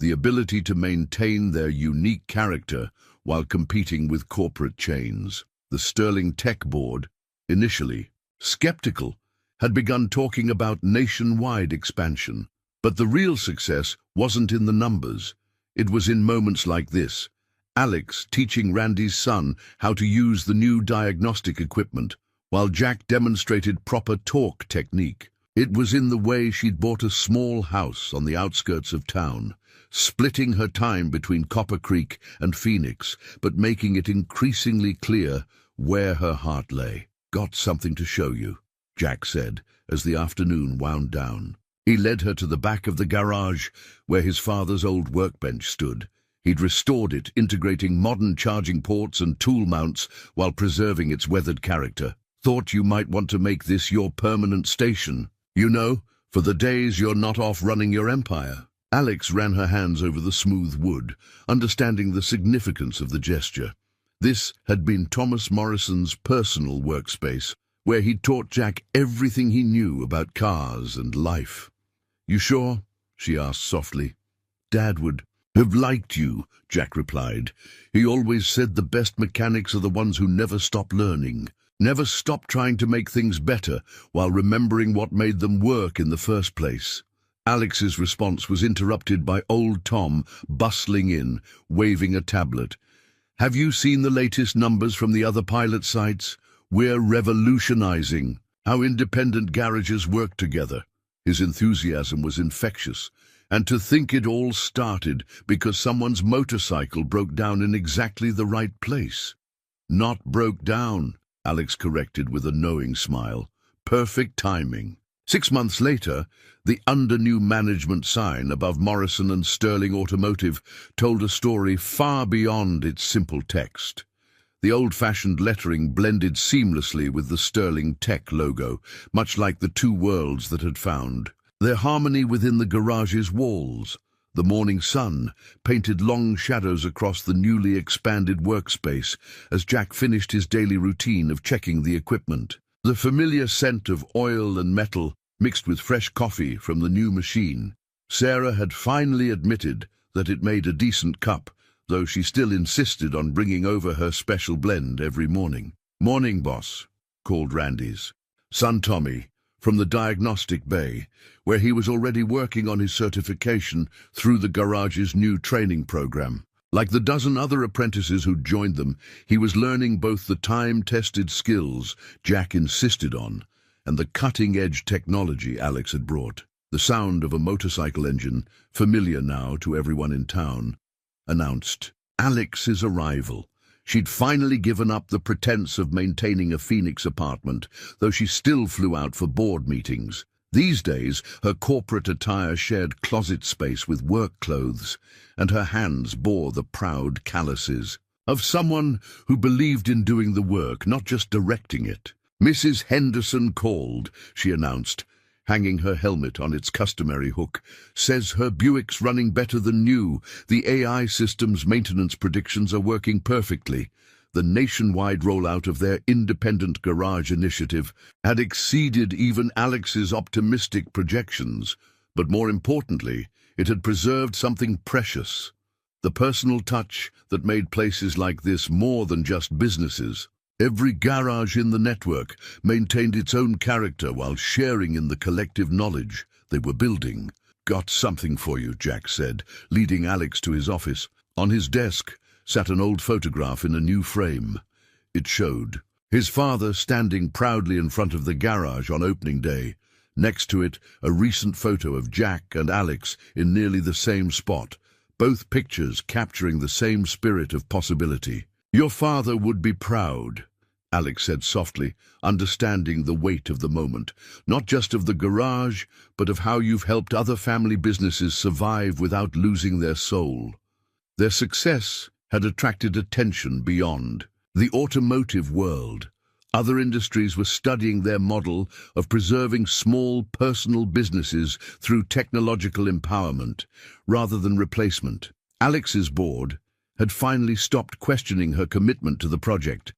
the ability to maintain their unique character while competing with corporate chains. The Sterling Tech Board, initially skeptical, had begun talking about nationwide expansion. But the real success wasn't in the numbers. It was in moments like this. Alex teaching Randy's son how to use the new diagnostic equipment, while Jack demonstrated proper torque technique. It was in the way she'd bought a small house on the outskirts of town, splitting her time between Copper Creek and Phoenix, but making it increasingly clear where her heart lay. "Got something to show you," Jack said, as the afternoon wound down. He led her to the back of the garage, where his father's old workbench stood. He'd restored it, integrating modern charging ports and tool mounts while preserving its weathered character. "Thought you might want to make this your permanent station. You know, for the days you're not off running your empire." Alex ran her hands over the smooth wood, understanding the significance of the gesture. This had been Thomas Morrison's personal workspace, where he'd taught Jack everything he knew about cars and life. "You sure?" she asked softly. "Dad would have liked you," Jack replied. "He always said the best mechanics are the ones who never stop learning, never stop trying to make things better while remembering what made them work in the first place." Alex's response was interrupted by old Tom bustling in, waving a tablet. "Have you seen the latest numbers from the other pilot sites? We're revolutionizing how independent garages work together." His enthusiasm was infectious. "And to think it all started because someone's motorcycle broke down in exactly the right place." "Not broke down," Alex corrected with a knowing smile. "Perfect timing." 6 months later, the under new management sign above Morrison and Sterling Automotive told a story far beyond its simple text. The old-fashioned lettering blended seamlessly with the Sterling Tech logo, much like the two worlds that had found their harmony within the garage's walls. The morning sun painted long shadows across the newly expanded workspace as Jack finished his daily routine of checking the equipment. The familiar scent of oil and metal mixed with fresh coffee from the new machine. Sarah had finally admitted that it made a decent cup, though she still insisted on bringing over her special blend every morning. "Morning, boss," called Randy's son Tommy from the diagnostic bay, where he was already working on his certification through the garage's new training program. Like the dozen other apprentices who'd joined them, he was learning both the time-tested skills Jack insisted on and the cutting-edge technology Alex had brought. The sound of a motorcycle engine, familiar now to everyone in town, announced Alex's arrival. She'd finally given up the pretense of maintaining a Phoenix apartment, though she still flew out for board meetings. These days, her corporate attire shared closet space with work clothes, and her hands bore the proud calluses of someone who believed in doing the work, not just directing it. "Mrs. Henderson called," she announced, hanging her helmet on its customary hook. "Says her Buick's running better than new. The AI system's maintenance predictions are working perfectly." The nationwide rollout of their independent garage initiative had exceeded even Alex's optimistic projections, but more importantly, it had preserved something precious, the personal touch that made places like this more than just businesses. Every garage in the network maintained its own character while sharing in the collective knowledge they were building. "Got something for you," Jack said, leading Alex to his office. On his desk sat an old photograph in a new frame. It showed his father standing proudly in front of the garage on opening day. Next to it, a recent photo of Jack and Alex in nearly the same spot, both pictures capturing the same spirit of possibility. "Your father would be proud," Alex said softly, understanding the weight of the moment, "not just of the garage, but of how you've helped other family businesses survive without losing their soul." Their success had attracted attention beyond the automotive world. Other industries were studying their model of preserving small personal businesses through technological empowerment rather than replacement. Alex's board had finally stopped questioning her commitment to the project,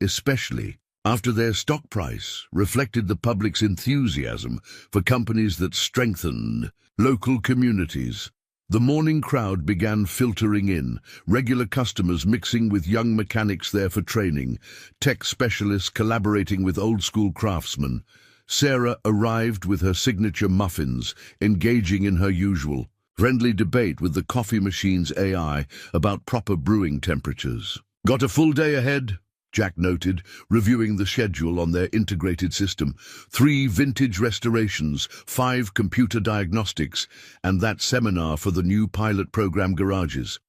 especially after their stock price reflected the public's enthusiasm for companies that strengthened local communities. The morning crowd began filtering in, regular customers mixing with young mechanics there for training, tech specialists collaborating with old-school craftsmen. Sarah arrived with her signature muffins, engaging in her usual friendly debate with the coffee machine's AI about proper brewing temperatures. "Got a full day ahead," Jack noted, reviewing the schedule on their integrated system. 3 vintage restorations, 5 computer diagnostics, and that seminar for the new pilot program garages.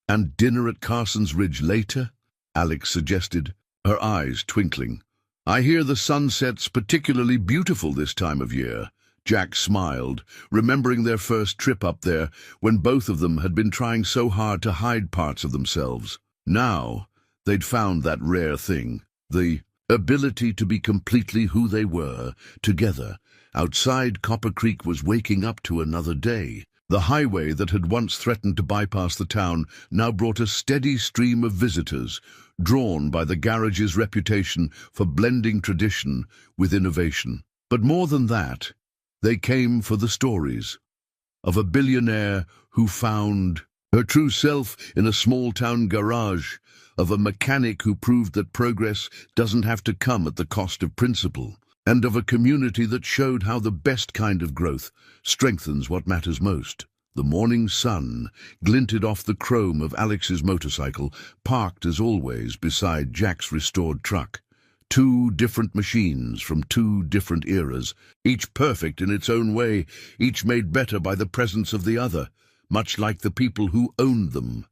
"And dinner at Carson's Ridge later?" Alex suggested, her eyes twinkling. "I hear the sunset's particularly beautiful this time of year." Jack smiled, remembering their first trip up there when both of them had been trying so hard to hide parts of themselves. Now, they'd found that rare thing, the ability to be completely who they were, together. Outside, Copper Creek was waking up to another day. The highway that had once threatened to bypass the town now brought a steady stream of visitors, drawn by the garage's reputation for blending tradition with innovation. But more than that, they came for the stories of a billionaire who found her true self in a small-town garage, of a mechanic who proved that progress doesn't have to come at the cost of principle, and of a community that showed how the best kind of growth strengthens what matters most. The morning sun glinted off the chrome of Alex's motorcycle, parked as always beside Jack's restored truck. 2 different machines from 2 different eras, each perfect in its own way, each made better by the presence of the other, much like the people who owned them.